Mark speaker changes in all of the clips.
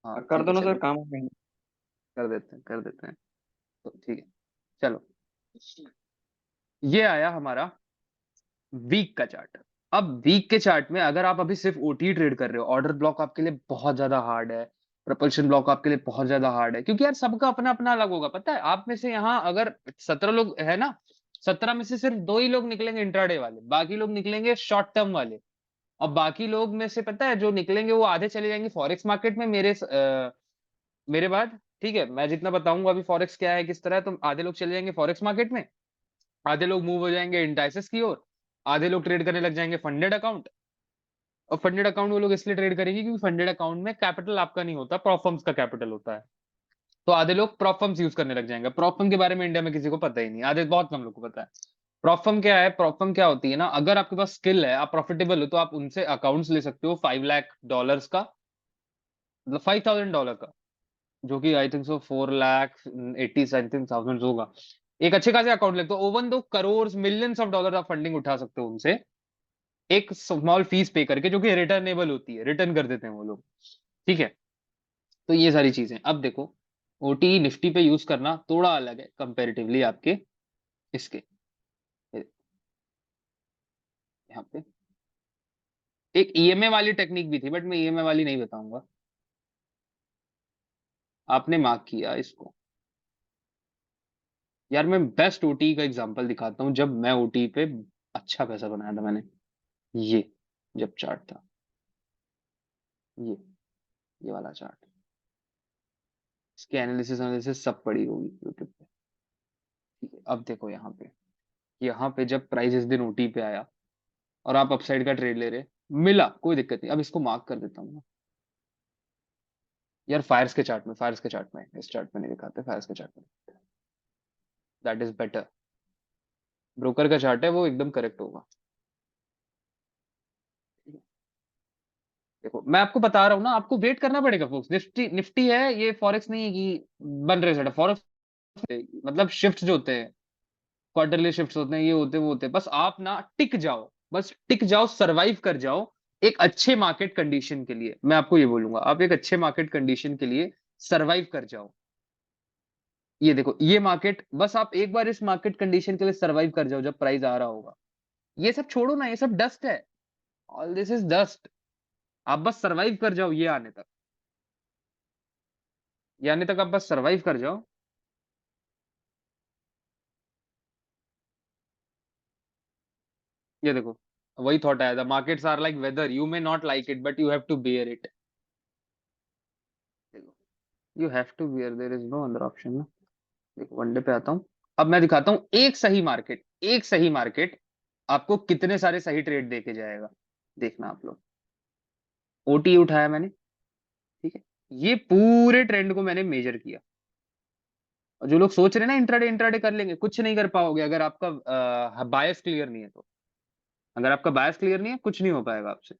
Speaker 1: हाँ
Speaker 2: कर
Speaker 1: ठीक है
Speaker 2: दो ना सर,
Speaker 1: चलिए,
Speaker 2: काम हो गया।
Speaker 1: कर देते हैं कर देते हैं। तो ठीक है, चलो ये आया हमारा वीक का चार्ट। अब वीक के चार्ट में अगर आप अभी सिर्फ ओटी ट्रेड कर रहे हो, ऑर्डर ब्लॉक आपके लिए बहुत ज्यादा हार्ड है, प्रपल्शन ब्लॉक आपके लिए बहुत ज्यादा हार्ड है, क्योंकि यार सबका अपना अपना अलग होगा। पता है, आप में से यहाँ अगर 17 लोग है ना, 17 में से सिर्फ 2 ही लोग निकलेंगे इंट्राडे वाले, बाकी लोग निकलेंगे शॉर्ट टर्म वाले। और बाकी लोग में से पता है जो निकलेंगे वो आधे चले जाएंगे फॉरेक्स मार्केट में मेरे बाद। ठीक है, मैं जितना बताऊंगा अभी फॉरेक्स क्या है किस तरह है, तो आधे लोग चले जाएंगे फॉरेक्स मार्केट में, आधे लोग मूव हो जाएंगे इंडाइसेस की ओर, आधे लोग ट्रेड करने लग जाएंगे फंडेड अकाउंट। और फंडेड अकाउंट वो लोग इसलिए ट्रेड करेंगे क्योंकि फंडेड अकाउंट में कैपिटल आपका नहीं होता, प्रॉप फर्म्स का कैपिटल होता है। तो आधे लोग प्रॉप फर्म्स यूज करने लग जाएंगे। प्रॉप फर्म के बारे में इंडिया में किसी को पता ही नहीं, आधे बहुत कम लोग को पता है। प्रॉप फर्म क्या है? प्रॉप फर्म क्या होती है ना, अगर आपके पास स्किल है, आप प्रॉफिटेबल हो, तो आप उनसे अकाउंट्स ले सकते हो $5 लाख का, मतलब $5,000 का, जो कि I think so 4 lakh 80 something thousand होगा। एक अच्छे खासे अकाउंट लगता है, ओवन दो करोड़ मिलियंस ऑफ डॉलर आप फंडिंग उठा सकते हो उनसे, एक स्मॉल फीस पे करके, जो कि रिटर्नेबल होती है, रिटर्न कर देते हैं वो लोग। ठीक है, तो ये सारी चीजें। अब देखो, ओटी निफ्टी पे यूज करना थोड़ा अलग है कंपेरेटिवली आपके इसके। यहाँ पे एक ईएमए वाली टेक्निक भी थी, बट मैं ईएमए वाली नहीं बताऊंगा। आपने मार्क किया इसको। यार मैं बेस्ट ओटी का एग्जांपल दिखाता हूँ, जब मैं ओटी पे अच्छा पैसा बनाया था मैंने। ये जब चार्ट था, ये ये वाला चार्ट, इसके एनालिसिस एनालिसिस सब पड़ी होगी यूट्यूब पे। ठीक है, अब देखो यहाँ पे जब प्राइस इस दिन ओटी पे आया और आप अपसाइड का ट्रेड ले रहे, मिला कोई दिक्कत नहीं। अब इसको मार्क कर देता हूँ ना यार, फायर्स के चार्ट में, फायर्स के चार्ट में, इस चार्ट में नहीं दिखाते, फायर्स के चार्ट में, दैट इज बेटर। ब्रोकर का चार्ट है वो एकदम करेक्ट होगा। देखो मैं आपको बता रहा हूँ ना, आपको वेट करना पड़ेगा फोक्स। निफ्टी निफ्टी है ये, फॉरेक्स नहीं है कि बन रहे सेट। फॉरेक्स मतलब शिफ्ट जो होते हैं, क्वार्टरली शिफ्ट होते हैं, ये होते हैं वो होते हैं, बस आप ना टिक जाओ, बस टिक जाओ, सरवाइव कर जाओ। एक अच्छे मार्केट कंडीशन के लिए मैं आपको ये बोलूंगा, आप एक अच्छे मार्केट कंडीशन के लिए सरवाइव कर जाओ। ये देखो, ये मार्केट, बस आप एक बार इस मार्केट कंडीशन के लिए सरवाइव कर जाओ जब प्राइस आ रहा होगा। ये सब छोड़ो ना, ये सब डस्ट है, ऑल दिस इज डस्ट। आप बस सरवाइव कर जाओ ये आने तक, ये आने तक आप बस सरवाइव कर जाओ। ये देखो, वही थॉट आया था, markets are like weather, you may not like it but you have to bear it. देखो, you have to bear, there is no other option ना। देखो वनडे पे आता हूं, अब मैं दिखाता हूं एक सही मार्केट, एक सही मार्केट आपको कितने सारे सही ट्रेड देके जाएगा। देखना आप लोग, ओटी उठाया मैंने, ठीक है, ये पूरे ट्रेंड को मैंने मेजर किया। और जो लोग सोच रहे हैं ना इंट्राडे इंट्राडे कर लेंगे, कुछ नहीं कर पाओगे अगर आपका बायस क्लियर नहीं है तो। अगर आपका बायस क्लियर नहीं है, कुछ नहीं हो पाएगा आपसे।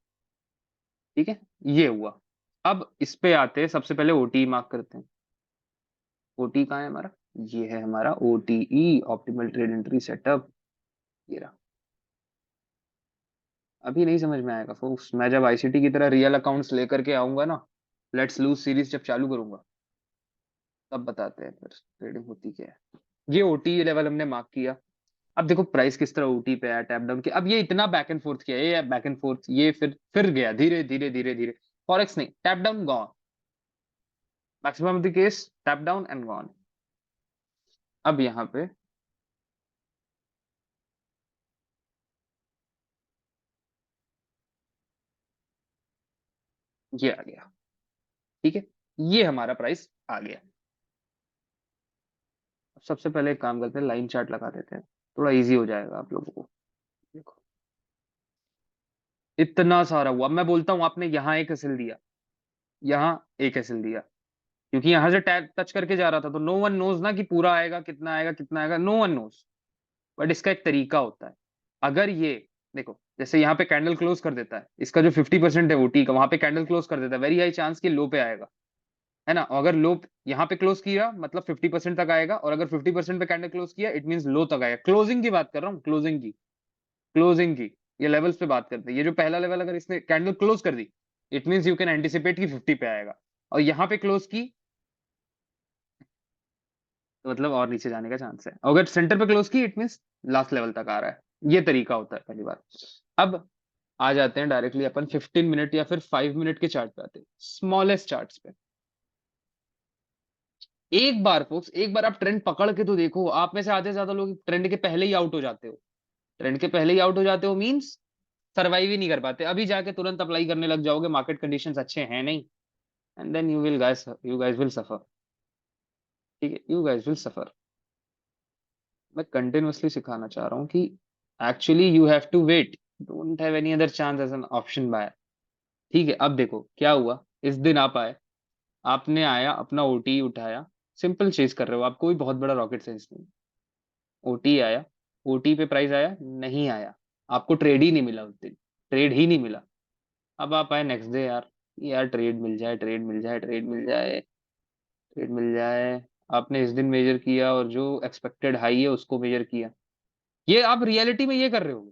Speaker 1: ठीक है, ये हुआ। अब इस पे आते हैं, सबसे पहले ओटी मार्क करते हैं। ओटी कहाँ है हमारा? ये है हमारा ओटीई, ऑप्टिमल ट्रेड एंट्री सेटअप। ये रहा। अभी नहीं समझ में आएगा फोक्स, मैं जब आईसीटी की तरह रियल अकाउंट्स लेकर के आऊंगा ना, लेट्स लूज सीरीज जब चालू करूंगा, तब बताते हैं फिर ट्रेडिंग होती क्या है। ये ओटी लेवल हमने मार्क किया। अब देखो प्राइस किस तरह ओटी पे आया, टैप डाउन किया, अब ये इतना बैक एंड फोर्थ किया, ये बैक एंड फोर्थ, ये फिर गया धीरे धीरे धीरे धीरे। फॉरेक्स नहीं, tap down gone, maximum of the case tap down and gone. अब यहाँ पे ये आ गया। ठीक है, ये हमारा प्राइस आ गया। अब सबसे पहले एक काम करते हैं, लाइन चार्ट लगा देते हैं, थोड़ा इजी हो जाएगा आप लोगों को। देखो इतना सारा हुआ, मैं बोलता हूं आपने यहाँ एक एसएल दिया, यहाँ एक एसएल दिया, क्योंकि यहां से टैग टच करके जा रहा था, तो नो वन नोज ना कि पूरा आएगा कितना आएगा कितना आएगा, नो वन नोज। बट इसका एक तरीका होता है। अगर ये देखो, जैसे यहाँ पे कैंडल क्लोज कर देता है, इसका जो 50% है ओटी का, वहां पे कैंडल क्लोज कर देता है, वेरी हाई चांस कि लो पे आएगा, है ना। अगर लो यहाँ पे क्लोज किया मतलब 50% तक आएगा, और अगर 50% पे कैंडल क्लोज किया इट मीन लो तक आएगा। क्लोजिंग की बात कर रहा हूँ, क्लोजिंग की, क्लोजिंग की। ये लेवल्स पे बात करते हैं, ये जो पहला लेवल अगर इसने कैंडल क्लोज कर दी, it mean you can anticipate कि 50 पे आएगा। और यहाँ पे क्लोज की तो मतलब और नीचे जाने का चांस है। अगर सेंटर पे क्लोज की इट मींस लास्ट लेवल तक आ रहा है। ये तरीका होता है पहली बार। अब आ जाते हैं डायरेक्टली अपन 15 मिनट या फिर 5 मिनट के चार्ट पे आते हैं, स्मॉलेस्ट चार्ट्स पे। एक बार फोक्स, एक बार आप ट्रेंड पकड़ के तो देखो। आप में से आधे से ज्यादा लोग ट्रेंड के पहले ही आउट हो जाते हो। ट्रेंड के पहले ही आउट हो जाते हो मींस सर्वाइव ही नहीं कर पाते। अभी जाके तुरंत अप्लाई करने लग जाओगे, मार्केट कंडीशंस अच्छे हैं नहीं, and then you guys will suffer. ठीक है, यू गाइस विल सफर। मैं कंटिन्यूअसली सिखाना चाह रहा हूँ कि actually you have to wait, don't have any other chance as an option buyer. ठीक है, अब देखो क्या हुआ। इस दिन आप आए, आपने आया अपना ओटी उठाया, सिंपल चेज कर रहे हो आप, कोई बहुत बड़ा रॉकेट साइंस नहीं। ओटी आया, ओटी पे प्राइस आया नहीं आया, आपको ट्रेड ही नहीं मिला उस दिन, ट्रेड ही नहीं मिला। अब आप आए नेक्स्ट डे, यार यार ट्रेड मिल जाए, ट्रेड मिल जाए, ट्रेड मिल जाए, ट्रेड मिल जाए। आपने इस दिन मेजर किया और जो एक्सपेक्टेड हाई है उसको मेजर किया। ये आप रियलिटी में ये कर रहे होगे,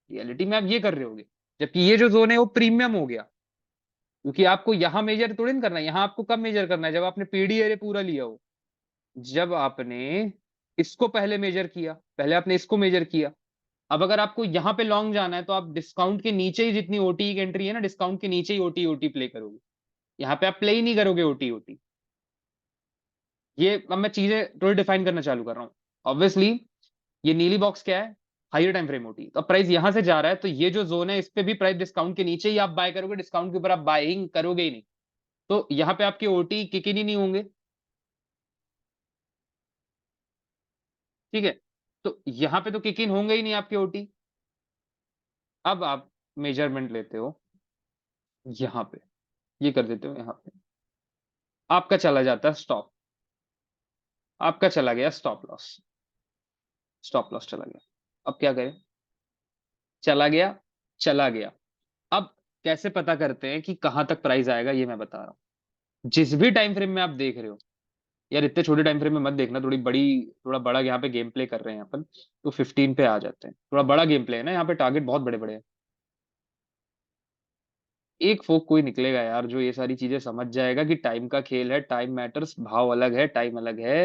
Speaker 1: रियलिटी में आप ये कर रहे होगे, जबकि ये जो जोन है वो प्रीमियम हो गया। क्योंकि आपको यहाँ मेजर थोड़ी ना करना है, यहाँ आपको कब मेजर करना है, जब आपने पीडी एरे पूरा लिया हो। जब आपने इसको पहले मेजर किया, पहले आपने इसको मेजर किया। अब अगर आपको यहाँ पे लॉन्ग जाना है तो आप डिस्काउंट के नीचे ही, जितनी ओटी की एंट्री है ना, डिस्काउंट के नीचे ही ओटी ओटी प्ले करोगे। यहाँ पे आप प्ले ही नहीं करोगे ओटी ओटी। ये अब मैं चीजें थोड़ी डिफाइन करना चालू कर रहा हूँ। ऑब्वियसली ये नीली बॉक्स क्या है, हायर टाइम फ्रेम ओटी। तो प्राइस यहां से जा रहा है तो ये जो जोन है इस पे भी प्राइस डिस्काउंट के नीचे ही आप बाय करोगे, डिस्काउंट के ऊपर आप बाइंग करोगे ही नहीं। तो यहाँ पे आपके ओटी किक इन ही नहीं होंगे। ठीक है, तो यहाँ पे तो किक इन होंगे ही नहीं आपके ओटी। अब आप मेजरमेंट लेते हो यहाँ पे, ये कर देते हो यहाँ पे, आपका चला जाता है स्टॉप, आपका चला गया स्टॉप लॉस, स्टॉप लॉस चला गया। अब क्या करें, चला गया, चला गया। अब कैसे पता करते हैं कि कहां तक प्राइस आएगा, ये मैं बता रहा हूँ। जिस भी टाइम फ्रेम में आप देख रहे हो, यार इतने छोटे टाइम फ्रेम में मत देखना, थोड़ा बड़ा यहाँ पे गेम प्ले कर रहे हैं अपन, तो 15 पे आ जाते हैं। थोड़ा बड़ा गेम प्ले है ना, यहाँ पे टारगेट बहुत बड़े बड़े हैं। एक फोक कोई निकलेगा यार जो ये सारी चीजें समझ जाएगा कि टाइम का खेल है, टाइम मैटर्स, भाव अलग है, टाइम अलग है।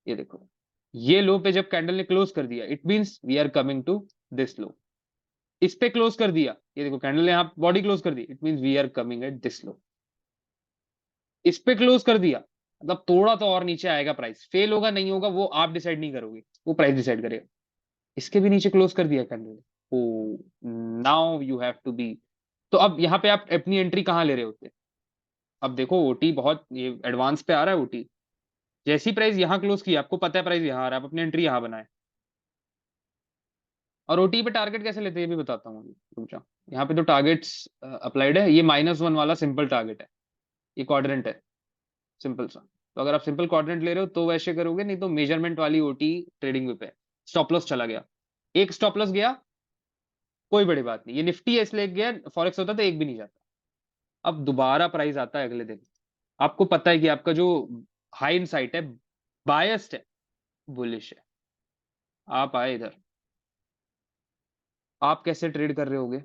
Speaker 1: ये देखो, ये लो पे जब कैंडल ने क्लोज कर दिया it means we are coming to this low. इस पे क्लोज कर दिया, ये देखो कैंडल ने यहाँ बॉडी क्लोज कर दी, it means we are coming at this low. इस पे क्लोज कर दिया मतलब थोड़ा तो और नीचे आएगा प्राइस, फेल होगा नहीं होगा वो आप डिसाइड नहीं करोगे, वो प्राइस डिसाइड करेगा। इसके भी नीचे क्लोज कर दिया candle, oh now you have to be. तो अब यहाँ पे आप अपनी एंट्री कहाँ ले रहे होते। अब देखो ओटी बहुत ये एडवांस पे आ रहा है ओटी। जैसी प्राइस यहाँ क्लोज की, आपको पता है प्राइस यहाँ आ रहा है, आप अपनी एंट्री यहाँ बनाए। और ओटी पे टारगेट कैसे लेते हैं ये भी बताता हूँ, रुक जाओ। यहाँ पे तो टारगेट्स अप्लाइड है, ये -1 वाला सिंपल टारगेट है, ये क्वाड्रेंट है सिंपल सा। तो अगर आप सिंपल क्वाड्रेंट ले रहे हो तो वैसे करोगे, नहीं तो मेजरमेंट वाली ओटी ट्रेडिंग व्यू पे। स्टॉप लॉस चला गया, एक स्टॉप लॉस गया, कोई बड़ी बात नहीं, ये निफ्टी है इसलिए गया, फॉरेक्स होता तो एक भी नहीं जाता। अब दोबारा प्राइस आता है अगले दिन, आपको पता है कि आपका जो हाई इनसाइट है बायस्ड है, बुलिश है। आप आए इधर, आप कैसे ट्रेड कर रहे होगे,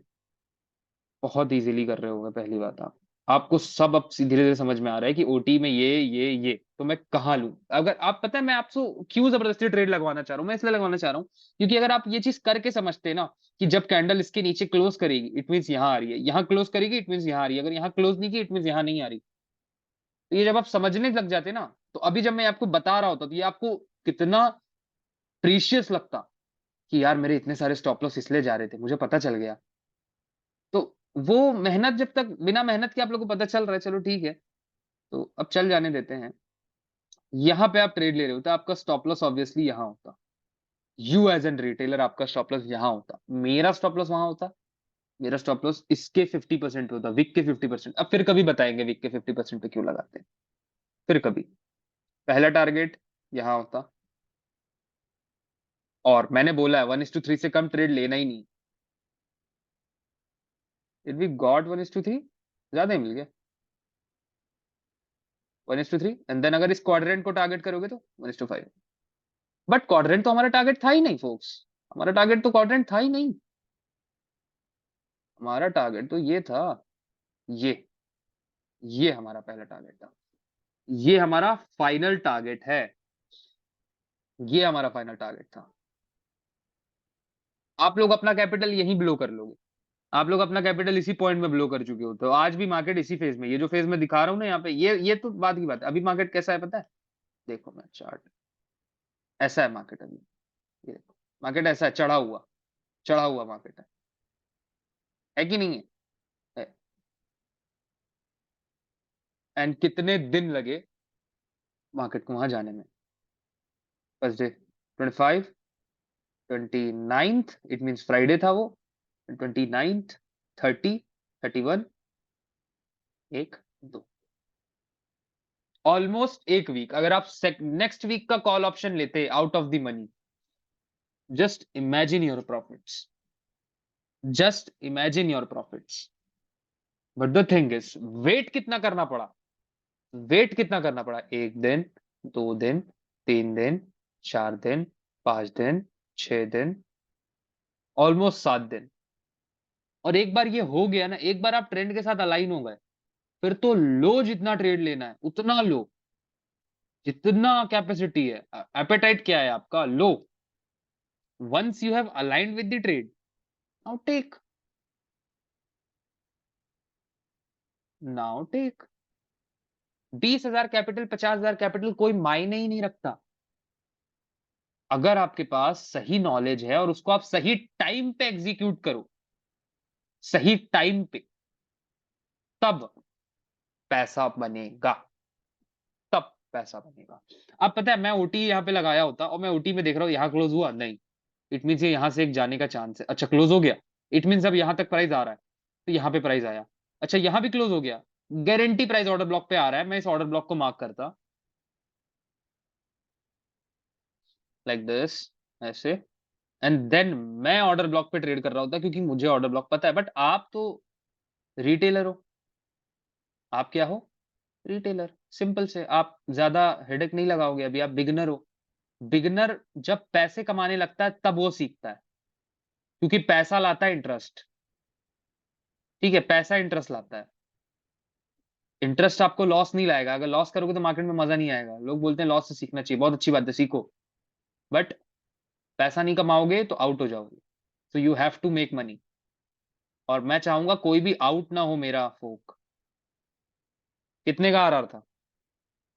Speaker 1: बहुत इजीली कर रहे होगे। पहली बात, आपको सब अब धीरे धीरे समझ में आ रहा है कि ओटी में ये तो मैं कहाँ लूं। अगर आप पता है मैं आपसे क्यों जबरदस्ती ट्रेड लगवाना चाह रहा हूँ, मैं इसलिए लगवाना चाह रहा हूँ क्योंकि अगर आप ये चीज करके समझते ना कि जब कैंडल इसके नीचे क्लोज करेगी इट मीन यहाँ आ रही है, यहाँ क्लोज करेगी इट मीन यहाँ आ रही है, अगर यहाँ क्लोज नहीं की इट मीन यहाँ नहीं आ रही। तो ये जब आप समझने लग जाते ना, तो अभी जब मैं आपको बता रहा होता तो ये आपको कितना प्रीशियस लगता कि यार मेरे इतने सारे स्टॉप लॉस इसलिए जा रहे थे, मुझे पता चल गया। तो वो मेहनत जब तक बिना मेहनत के आप लोगों को पता चल रहा है, चलो ठीक है, तो अब चल जाने देते हैं। यहाँ पे आप ट्रेड ले रहे हो तो आपका स्टॉप लॉस ऑब्वियसली यहाँ होता, यू एज एन रिटेलर आपका स्टॉप लॉस यहाँ होता, मेरा स्टॉप लॉस वहां होता। मेरा स्टॉप लॉस इसके 50% होता, विक के 50%। अब फिर कभी बताएंगे विक के 50% पे क्यों लगाते हैं, फिर कभी। पहला टारगेट यहाँ होता, और मैंने बोला है 1:3 से कम ट्रेड लेना ही नहीं। इट वी गॉट 1:3, ज्यादा ही मिल गया 1:3, एंड देन अगर इस क्वाड्रेंट को टारगेट करोगे तो 1:5। बट क्वाड्रेंट तो हमारा टारगेट था ही नहीं फोक्स, हमारा टारगेट तो क्वाड्रेंट था ही नहीं। हमारा टारगेट तो ये था, ये ये हमारा पहला टारगेट था, ये हमारा फाइनल टारगेट है, ये हमारा फाइनल टारगेट था। आप लोग अपना कैपिटल यहीं ब्लो कर लोगे, आप लोग अपना कैपिटल इसी पॉइंट में ब्लो कर चुके हो, तो आज भी मार्केट इसी फेज में, ये जो फेज में दिखा रहा हूं ना यहाँ पे, ये तो बात की बात है। अभी मार्केट कैसा है पता है? देखो मैं चार्ट, ऐसा है मार्केट अभी, ये देखो मार्केट ऐसा है, चढ़ा हुआ मार्केट है कि नहीं है? एंड कितने दिन लगे मार्केट को वहां जाने में? First day 25, 29th, it means Friday था वो, 29th, 30, 31, एक, दो, ऑलमोस्ट एक वीक। अगर आप नेक्स्ट वीक का कॉल ऑप्शन लेते out of the money, just imagine your profits, just imagine your profits. But the thing is, wait कितना करना पड़ा, वेट कितना करना पड़ा? एक दिन, 2 दिन, 3 दिन, 4 दिन, 5 दिन, 6 दिन, ऑलमोस्ट 7 दिन। और एक बार ये हो गया ना, एक बार आप ट्रेंड के साथ अलाइन हो गए, फिर तो लो जितना ट्रेड लेना है उतना लो, जितना कैपेसिटी है, एपेटाइट क्या है आपका, लो। Once you have aligned with the trade, now take, now take. 20,000 capital, 50,000 capital कोई मायने ही नहीं रखता। अगर आपके पास सही नॉलेज है और उसको आप सही टाइम पे एग्जीक्यूट करो, सही टाइम पे, तब पैसा बनेगा, तब पैसा बनेगा। अब पता है, मैं ओटी यहाँ पे लगाया होता और मैं ओटी में देख रहा हूँ यहाँ क्लोज हुआ नहीं, इट मीन ये यहां से एक जाने का चांस है। अच्छा क्लोज हो गया, इट मीन अब यहां तक प्राइस आ रहा है, तो यहाँ पे प्राइस आया। अच्छा यहां भी क्लोज हो गया, गारंटी प्राइस ऑर्डर ब्लॉक पे आ रहा है, मैं इस ऑर्डर ब्लॉक को मार्क करता लाइक दिस, ऐसे, एंड देन मैं ऑर्डर ब्लॉक पे ट्रेड कर रहा होता, क्योंकि मुझे ऑर्डर ब्लॉक पता है। बट आप तो रिटेलर हो, आप क्या हो? रिटेलर। सिंपल से, आप ज्यादा हेडेक नहीं लगाओगे, अभी आप बिगनर हो। बिगनर जब पैसे कमाने लगता है तब वो सीखता है, क्योंकि पैसा लाता है इंटरेस्ट। ठीक है, पैसा इंटरेस्ट लाता है, इंटरेस्ट आपको लॉस नहीं लाएगा। अगर लॉस करोगे तो मार्केट में मजा नहीं आएगा। लोग बोलते हैं लॉस से सीखना चाहिए, बहुत अच्छी बात है, सीखो। बट पैसा नहीं कमाओगे तो आउट हो जाओगे, so you have to make money. और मैं चाहूंगा कोई भी आउट ना हो मेरा फोक। कितने का आरआर था?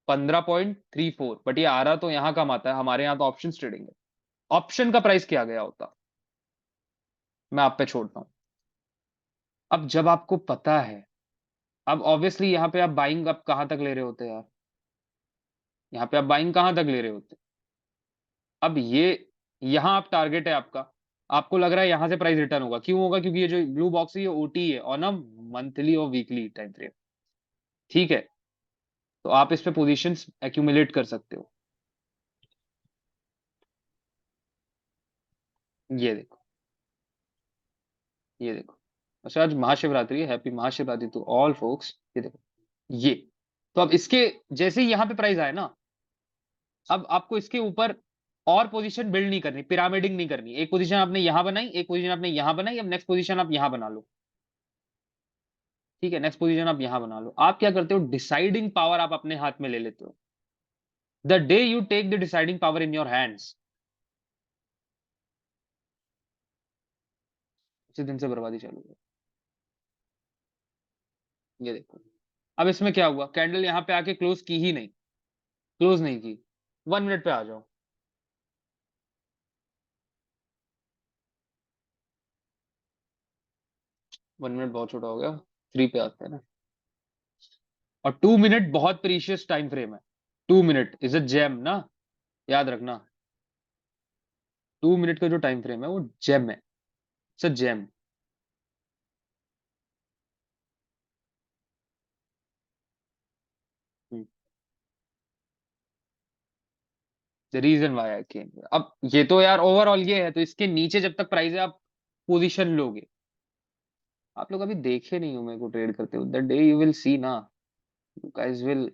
Speaker 1: 15.34। बट ये आरआर तो यहाँ कम आता है, हमारे यहाँ तो ऑप्शन ट्रेडिंग है। ऑप्शन का प्राइस क्या गया होता, मैं आप पे छोड़ता हूं। अब जब आपको पता है, अब ऑब्वियसली यहाँ पे आप बाइंग अब कहां तक ले रहे होते यार, यहाँ पे आप बाइंग कहां तक ले रहे होते? अब ये, यहां आप टारगेट है आपका, आपको लग रहा है यहां से प्राइस रिटर्न होगा। क्यों होगा? क्योंकि ये जो ब्लू बॉक्स है ये ओटी है ऑन अ मंथली और वीकली टाइम फ्रेम। ठीक है, तो आप इस पे पोजीशंस एक्यूमुलेट कर सकते हो। ये देखो, ये देखो। अच्छा आज महाशिवरात्रि है, happy Mahashivratri to all folks. ये देखो, ये, तो अब इसके जैसे ही यहाँ पे प्राइस आए ना, अब आपको इसके ऊपर और पोजीशन बिल्ड नहीं करनी, पिरामिडिंग नहीं करनी। एक पोजीशन आपने यहां बनाई, एक पोजीशन आपने यहां बनाई, अब नेक्स्ट पोजीशन आप यहां बना लो। ठीक है, नेक्स्ट पोजीशन आप यहां बना लो। आप क्या करते हो, डिसाइडिंग पावर आप अपने हाथ में ले लेते हो। The day you take the deciding power in your hands, उसी दिन से बर्बादी चालू है। ये देखो, अब इसमें क्या हुआ, कैंडल यहां पे आके क्लोज की ही नहीं, क्लोज नहीं की। 1 मिनट पे आ जाओ, 1 मिनट बहुत छोटा हो गया, 3 पे आते हैं ना। और 2 मिनट बहुत प्रीशियस टाइम फ्रेम है, 2 मिनट इज अ जेम ना, याद रखना। 2 मिनट का जो टाइम फ्रेम है वो जेम है, it's a gem. The reason why I came. अब ये तो यार ओवरऑल ये है, तो इसके नीचे जब तक प्राइस है आप पोजीशन लोगे। आप लोग अभी देखे नहीं हो मेरे को ट्रेड करते हो, the day you will see ना, यू गाइस विल।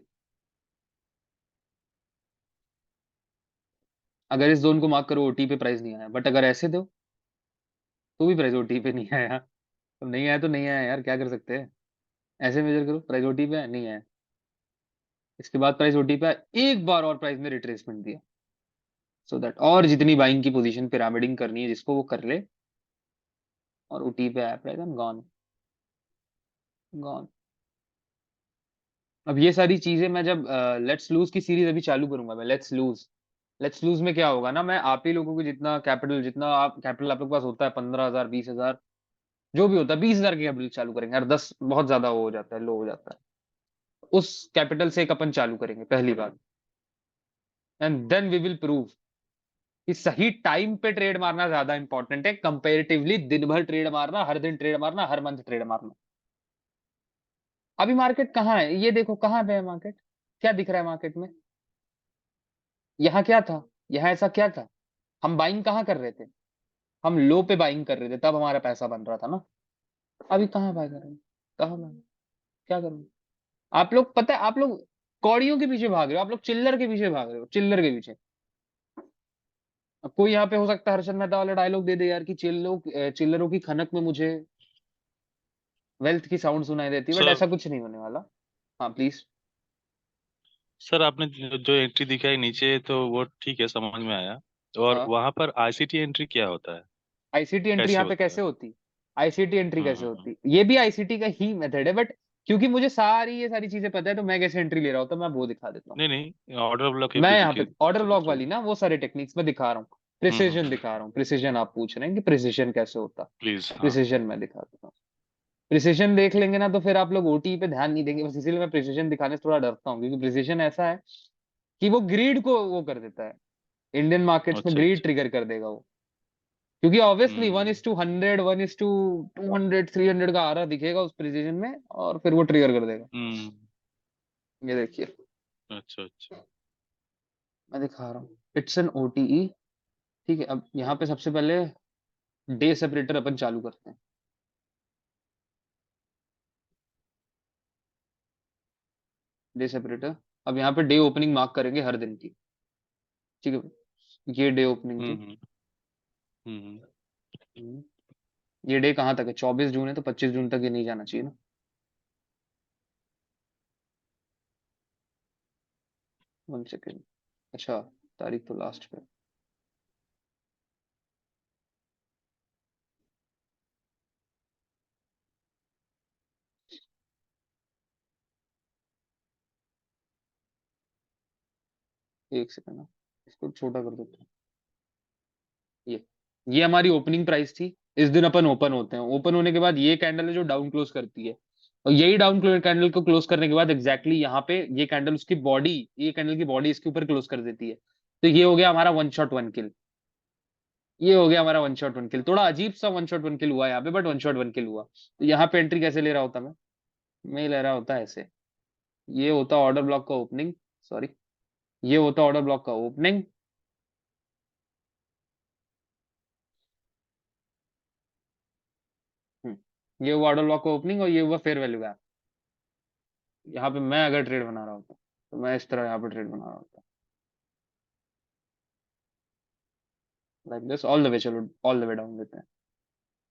Speaker 1: अगर इस जोन को मार्क करो ओटी पे प्राइस नहीं आया, बट अगर ऐसे दो तो भी प्राइस ओटी पे नहीं आया। तो नहीं आया तो नहीं आया यार, क्या कर सकते हैं। ऐसे मेजर करो, प्राइस ओटी पे है नहीं है, इसके बाद प्राइस ओटी पे है, एक बार और प्राइस में रिट्रेसमेंट दिया, सो दैट और जितनी बाइंग की पोजीशन पिरामिडिंग करनी है जिसको वो कर ले, और ओटी पे आया प्राइस एंड गॉन, गॉन। अब ये सारी चीजें मैं जब लेट्स लूज की सीरीज अभी चालू करूंगा मैं, लेट्स लूज में क्या होगा ना, मैं आप ही लोगों को जितना कैपिटल, जितना आप कैपिटल आप लोग के पास होता है 15,000 20,000 जो भी होता है, 20,000 के कैपिटल चालू करेंगे, और 10 बहुत ज्यादा वो हो जाता है, लो हो जाता है, उस कैपिटल से एक अपन चालू करेंगे पहली बार, and then we will prove कि सही टाइम पे ट्रेड मारना ज्यादा इंपॉर्टेंट है कंपेरेटिवली दिन भर ट्रेड मारना, हर दिन ट्रेड मारना, हर मंथ ट्रेड मारना। अभी मार्केट कहाँ है ये देखो, कहाँ पे है मार्केट, क्या दिख रहा है मार्केट में, यहाँ क्या था, यहाँ ऐसा क्या था, हम बाइंग कहाँ कर रहे थे, हम लो पे बाइंग कर रहे थे, तब हमारा पैसा बन रहा था ना। अभी कहाँ बाय कर रहे हैं, कहाँ बाय, क्या करोगे आप लोग, पता है आप लोग कौड़ियों के पीछे भाग रहे हो, आप लोग चिल्लर के पीछे भाग रहे हो, चिल्लर के पीछे। अब कोई यहाँ पे हो सकता है हर्षद मेहता वाला डायलॉग दे दे यार कि चिल्लरों की खनक में मुझे वेल्थ की साउंड सुनाई देती है, बट
Speaker 2: सर
Speaker 1: ऐसा कुछ नहीं होने वाला। हाँ प्लीज।
Speaker 2: सर आपने जो एंट्री दिखाई नीचे तो वो ठीक है, समझ में आया। और
Speaker 1: हाँ,
Speaker 2: वहां पर आईसीटी एंट्री क्या होता है?
Speaker 1: आईसीटी एंट्री
Speaker 2: कैसे
Speaker 1: यहाँ पे
Speaker 2: होता है?
Speaker 1: कैसे होती, आईसीटी एंट्री कैसे
Speaker 2: हम्म।
Speaker 1: होती, ये भी आईसीटी का ही मेथड है, बट क्योंकि मुझे सारी ये सारी चीजें पता है तो मैं कैसे एंट्री ले रहा हूँ, तो मैं वो दिखा देता हूँ।
Speaker 2: नहीं नहीं, ऑर्डर ब्लॉक
Speaker 1: मैं
Speaker 2: एफडी
Speaker 1: यहाँ पे ऑर्डर
Speaker 2: के
Speaker 1: ब्लॉक
Speaker 2: थ्रू।
Speaker 1: वाली ना वो सारे टेक्निक्स में दिखा रहा हूँ, प्रिसिजन दिखा रहा हूँ, प्रिसिजन आप पूछ रहे हैं कि प्रिसिजन कैसे होता,
Speaker 2: प्लीज हाँ।
Speaker 1: प्रिसिजन मैं दिखा देता हूँ। प्रिसिजन देख लेंगे ना तो फिर आप लोग ओटी पे ध्यान नहीं देंगे, बस इसीलिए मैं प्रिसिजन दिखाने से थोड़ा डरता हूँ, क्योंकि प्रिसिजन ऐसा है कि वो ग्रीड को वो कर देता है, इंडियन मार्केट्स में
Speaker 2: अच्छा
Speaker 1: ग्रीड
Speaker 2: अच्छा।
Speaker 1: ट्रिगर कर देगा वो, क्योंकि obviously one
Speaker 2: hmm
Speaker 1: is two hundred 1:200 300 का आ रहा दिखेगा उस प्रिसिजन में, और फिर वो ट्रिगर कर देगा।
Speaker 2: हम्म।
Speaker 1: ये देखिए,
Speaker 2: अच्छा अच्छा।
Speaker 1: मैं दिखा रहा हूँ, इट्स एन ओटीई। ठीक है, अब यहाँ पे सबसे पहले डे सेपरेटर अपन चालू करते हैं, डे सेपरेटर। अब यहाँ पे डे ओपनिंग मार्क करेंगे हर दिन की, ठीक है, ये डे ओपनिंग थी।
Speaker 2: हम्म हम्म।
Speaker 1: हम्म, ये डे कहाँ तक है, 24 जून है, तो 25 जून तक ये नहीं जाना चाहिए ना। 1 सेकेंड, अच्छा, तारीख तो लास्ट पे, एक सेकेंड ना, इसको छोटा कर देते हैं। ये हमारी ओपनिंग प्राइस थी, इस दिन अपन ओपन होते हैं, ओपन होने के बाद ये कैंडल है जो डाउन क्लोज करती है, और यही डाउन कैंडल को क्लोज करने के बाद एग्जैक्टली यहाँ पे ये कैंडल उसकी बॉडी, ये कैंडल की बॉडी इसके ऊपर क्लोज कर देती है, तो ये हो गया हमारा वन शॉट वन किल, ये हो गया हमारा वन शॉट वन किल, थोड़ा अजीब सा वन शॉट वन किल हुआ यहाँ पे, बट वन शॉट वन किल हुआ। तो यहाँ पे एंट्री कैसे ले रहा होता मैं ले रहा होता ऐसे, ये होता ऑर्डर ब्लॉक का ओपनिंग, सॉरी, ये होता ऑर्डर ब्लॉक का ओपनिंग, ये हुआ ऑर्डर ब्लॉक का ओपनिंग, और ये हुआ फेयर वैल्यू गैप। यहाँ पे मैं अगर ट्रेड बना रहा होता तो मैं इस तरह यहाँ पे ट्रेड बना रहा होता, like this all the way, चलो ऑल द वे डाउन देते हैं,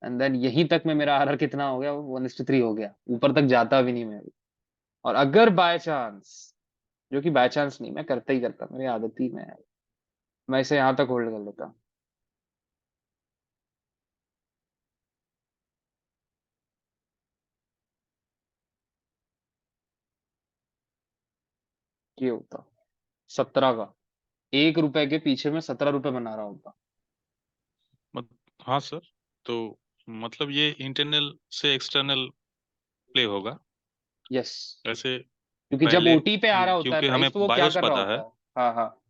Speaker 1: एंड देन यहीं तक में मेरा आरआर कितना हो गया, 1:3 हो गया, ऊपर तक जाता भी नहीं मैं अभी। और अगर बाय चांस, जो कि बाय चांस नहीं, मैं करता ही करता, मेरी आदत ही में है, मैं इसे यहाँ तक होल्ड कर लेता, ये होता 17 का, 1 रुपए के पीछे में 17 रुपए बना रहा होता।
Speaker 2: मत, हाँ सर। तो मतलब ये इंटरनल से एक्सटर्नल प्ले होगा
Speaker 1: यस,
Speaker 2: ऐसे।
Speaker 1: क्योंकि जब
Speaker 2: पहले
Speaker 1: ओटी पे आ रहा होता है
Speaker 2: क्योंकि हमें
Speaker 1: प्राइस तो वो क्या
Speaker 2: बायोस
Speaker 1: कर रहा
Speaker 2: पता
Speaker 1: होता
Speaker 2: है,
Speaker 1: है। हाँ हाँ,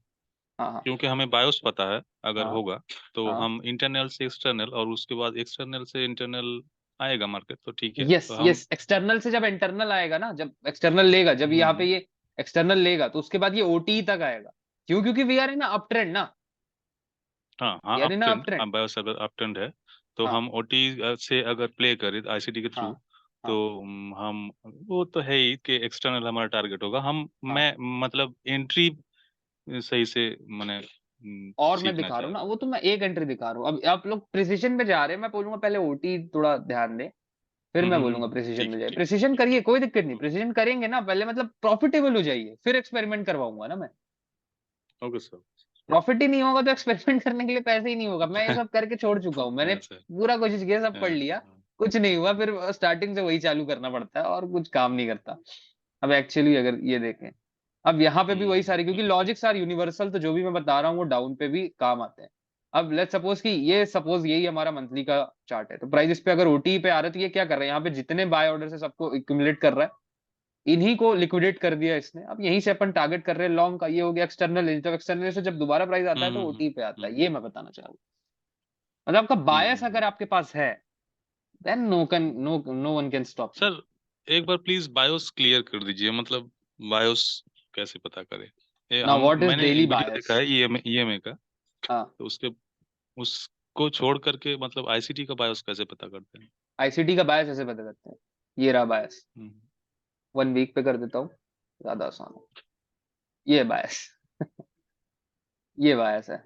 Speaker 1: हाँ हाँ,
Speaker 2: क्योंकि हमें बायोस पता है अगर
Speaker 1: हाँ
Speaker 2: होगा तो
Speaker 1: हाँ,
Speaker 2: हम इंटरनल से एक्सटर्नल और उसके बाद एक्सटर्नल से इंटरनल आएगा मार्केट, तो ठीक है
Speaker 1: यस
Speaker 2: तो हम।
Speaker 1: यस, एक्सटर्नल से जब इंटरनल आएगा ना, जब एक्सटर्नल लेगा, जब यहाँ पे
Speaker 2: हम्म।
Speaker 1: ये एक्सटर्नल लेगा तो उसके बाद ये ओटी तक आएगा, क्यों, क्योंकि we are in up trend ना,
Speaker 2: हाँ हाँ,
Speaker 1: we are
Speaker 2: up
Speaker 1: in up
Speaker 2: trend,
Speaker 1: trend.
Speaker 2: Bias अगर अप ट्रेंड है तो
Speaker 1: हाँ
Speaker 2: हम ओटी से अगर प्ले करें आईसीटी के
Speaker 1: हाँ
Speaker 2: थ्रू, तो
Speaker 1: हाँ
Speaker 2: हम, वो तो है ही कि एक्सटर्नल हमारा टारगेट होगा। हम
Speaker 1: हाँ,
Speaker 2: मैं मतलब एंट्री सही से मैंने
Speaker 1: और मैं
Speaker 2: सीखना
Speaker 1: दिखा रहा
Speaker 2: चाह
Speaker 1: हूँ
Speaker 2: रहा
Speaker 1: ना,
Speaker 2: हूँ।
Speaker 1: वो तो मैं एक एंट्री दिखा रहा हूँ, अब आप लोग प्रिसिजन पे जा रहे हैं, मैं बोलूंगा पहले ओटी थोड़ा ध्यान दें, फिर मैं बोलूंगा
Speaker 2: हम्म।
Speaker 1: प्रिसीजन
Speaker 2: ठीक
Speaker 1: मिल
Speaker 2: है,
Speaker 1: जाए।
Speaker 2: ठीक है।
Speaker 1: प्रिसीजन करिए, कोई दिक्कत नहीं, प्रिसीजन करेंगे ना पहले, मतलब प्रॉफिटेबल हो जाइए, फिर एक्सपेरिमेंट करवाऊंगा ना मैं।
Speaker 2: Okay sir.
Speaker 1: प्रॉफिट ही नहीं होगा तो एक्सपेरिमेंट करने के लिए पैसे ही नहीं होगा। मैं ये सब करके छोड़ चुका हूँ, मैंने
Speaker 2: हाँ सर।
Speaker 1: पूरा कोशिश किया, सब पढ़ लिया,
Speaker 2: हाँ।
Speaker 1: कुछ नहीं हुआ, फिर स्टार्टिंग से वही चालू करना पड़ता है और कुछ काम नहीं करता। अब एक्चुअली अगर ये देखें, अब यहाँ पे भी वही सारी, क्योंकि
Speaker 2: अच्छा।
Speaker 1: लॉजिक्स आर यूनिवर्सल, तो जो भी मैं बता रहा हूँ वो डाउन पे भी काम आते हैं। अब लेट्स सपोज कि ये सपोज यही हमारा मंथली का चार्ट है, तो प्राइस इस पे अगर ओटी पे आ रहा है तो ये क्या कर रहा है, यहाँ पे जितने बाय ऑर्डर है सबको एक्यूमुलेट कर रहा है, इन्हीं को लिक्विडेट कर दिया इसने। अब यहीं से अपन टारगेट कर रहे हैं लॉन्ग का। ये हो गया एक्सटर्नल, जब एक्सटर्नल से जब दोबारा प्राइस आता है तो ओटी पे आता है,
Speaker 2: हम्म।
Speaker 1: ये मैं बताना चाह रहा हूँ। मतलब आपका बायस
Speaker 2: हम्म।
Speaker 1: अगर आपके पास है, then no one can stop you.
Speaker 2: Sir, एक बार प्लीज बायोस क्लियर कर दीजिए, मतलब बायोस कैसे पता करें? ये
Speaker 1: नाउ व्हाट इज
Speaker 2: मैंने
Speaker 1: डेली
Speaker 2: वीडियो
Speaker 1: बायस?
Speaker 2: देखा है ईएमए का।
Speaker 1: हाँ,
Speaker 2: तो उसको छोड़ करके मतलब आईसीटी का बायोस कैसे पता करते हैं?
Speaker 1: आईसीटी का बायस ऐसे पता करते हैं, ये रहा बायस।
Speaker 2: हम्म।
Speaker 1: 1 वीक पे कर देता हूँ, ज्यादा आसान है। ये बायस ये बायस है,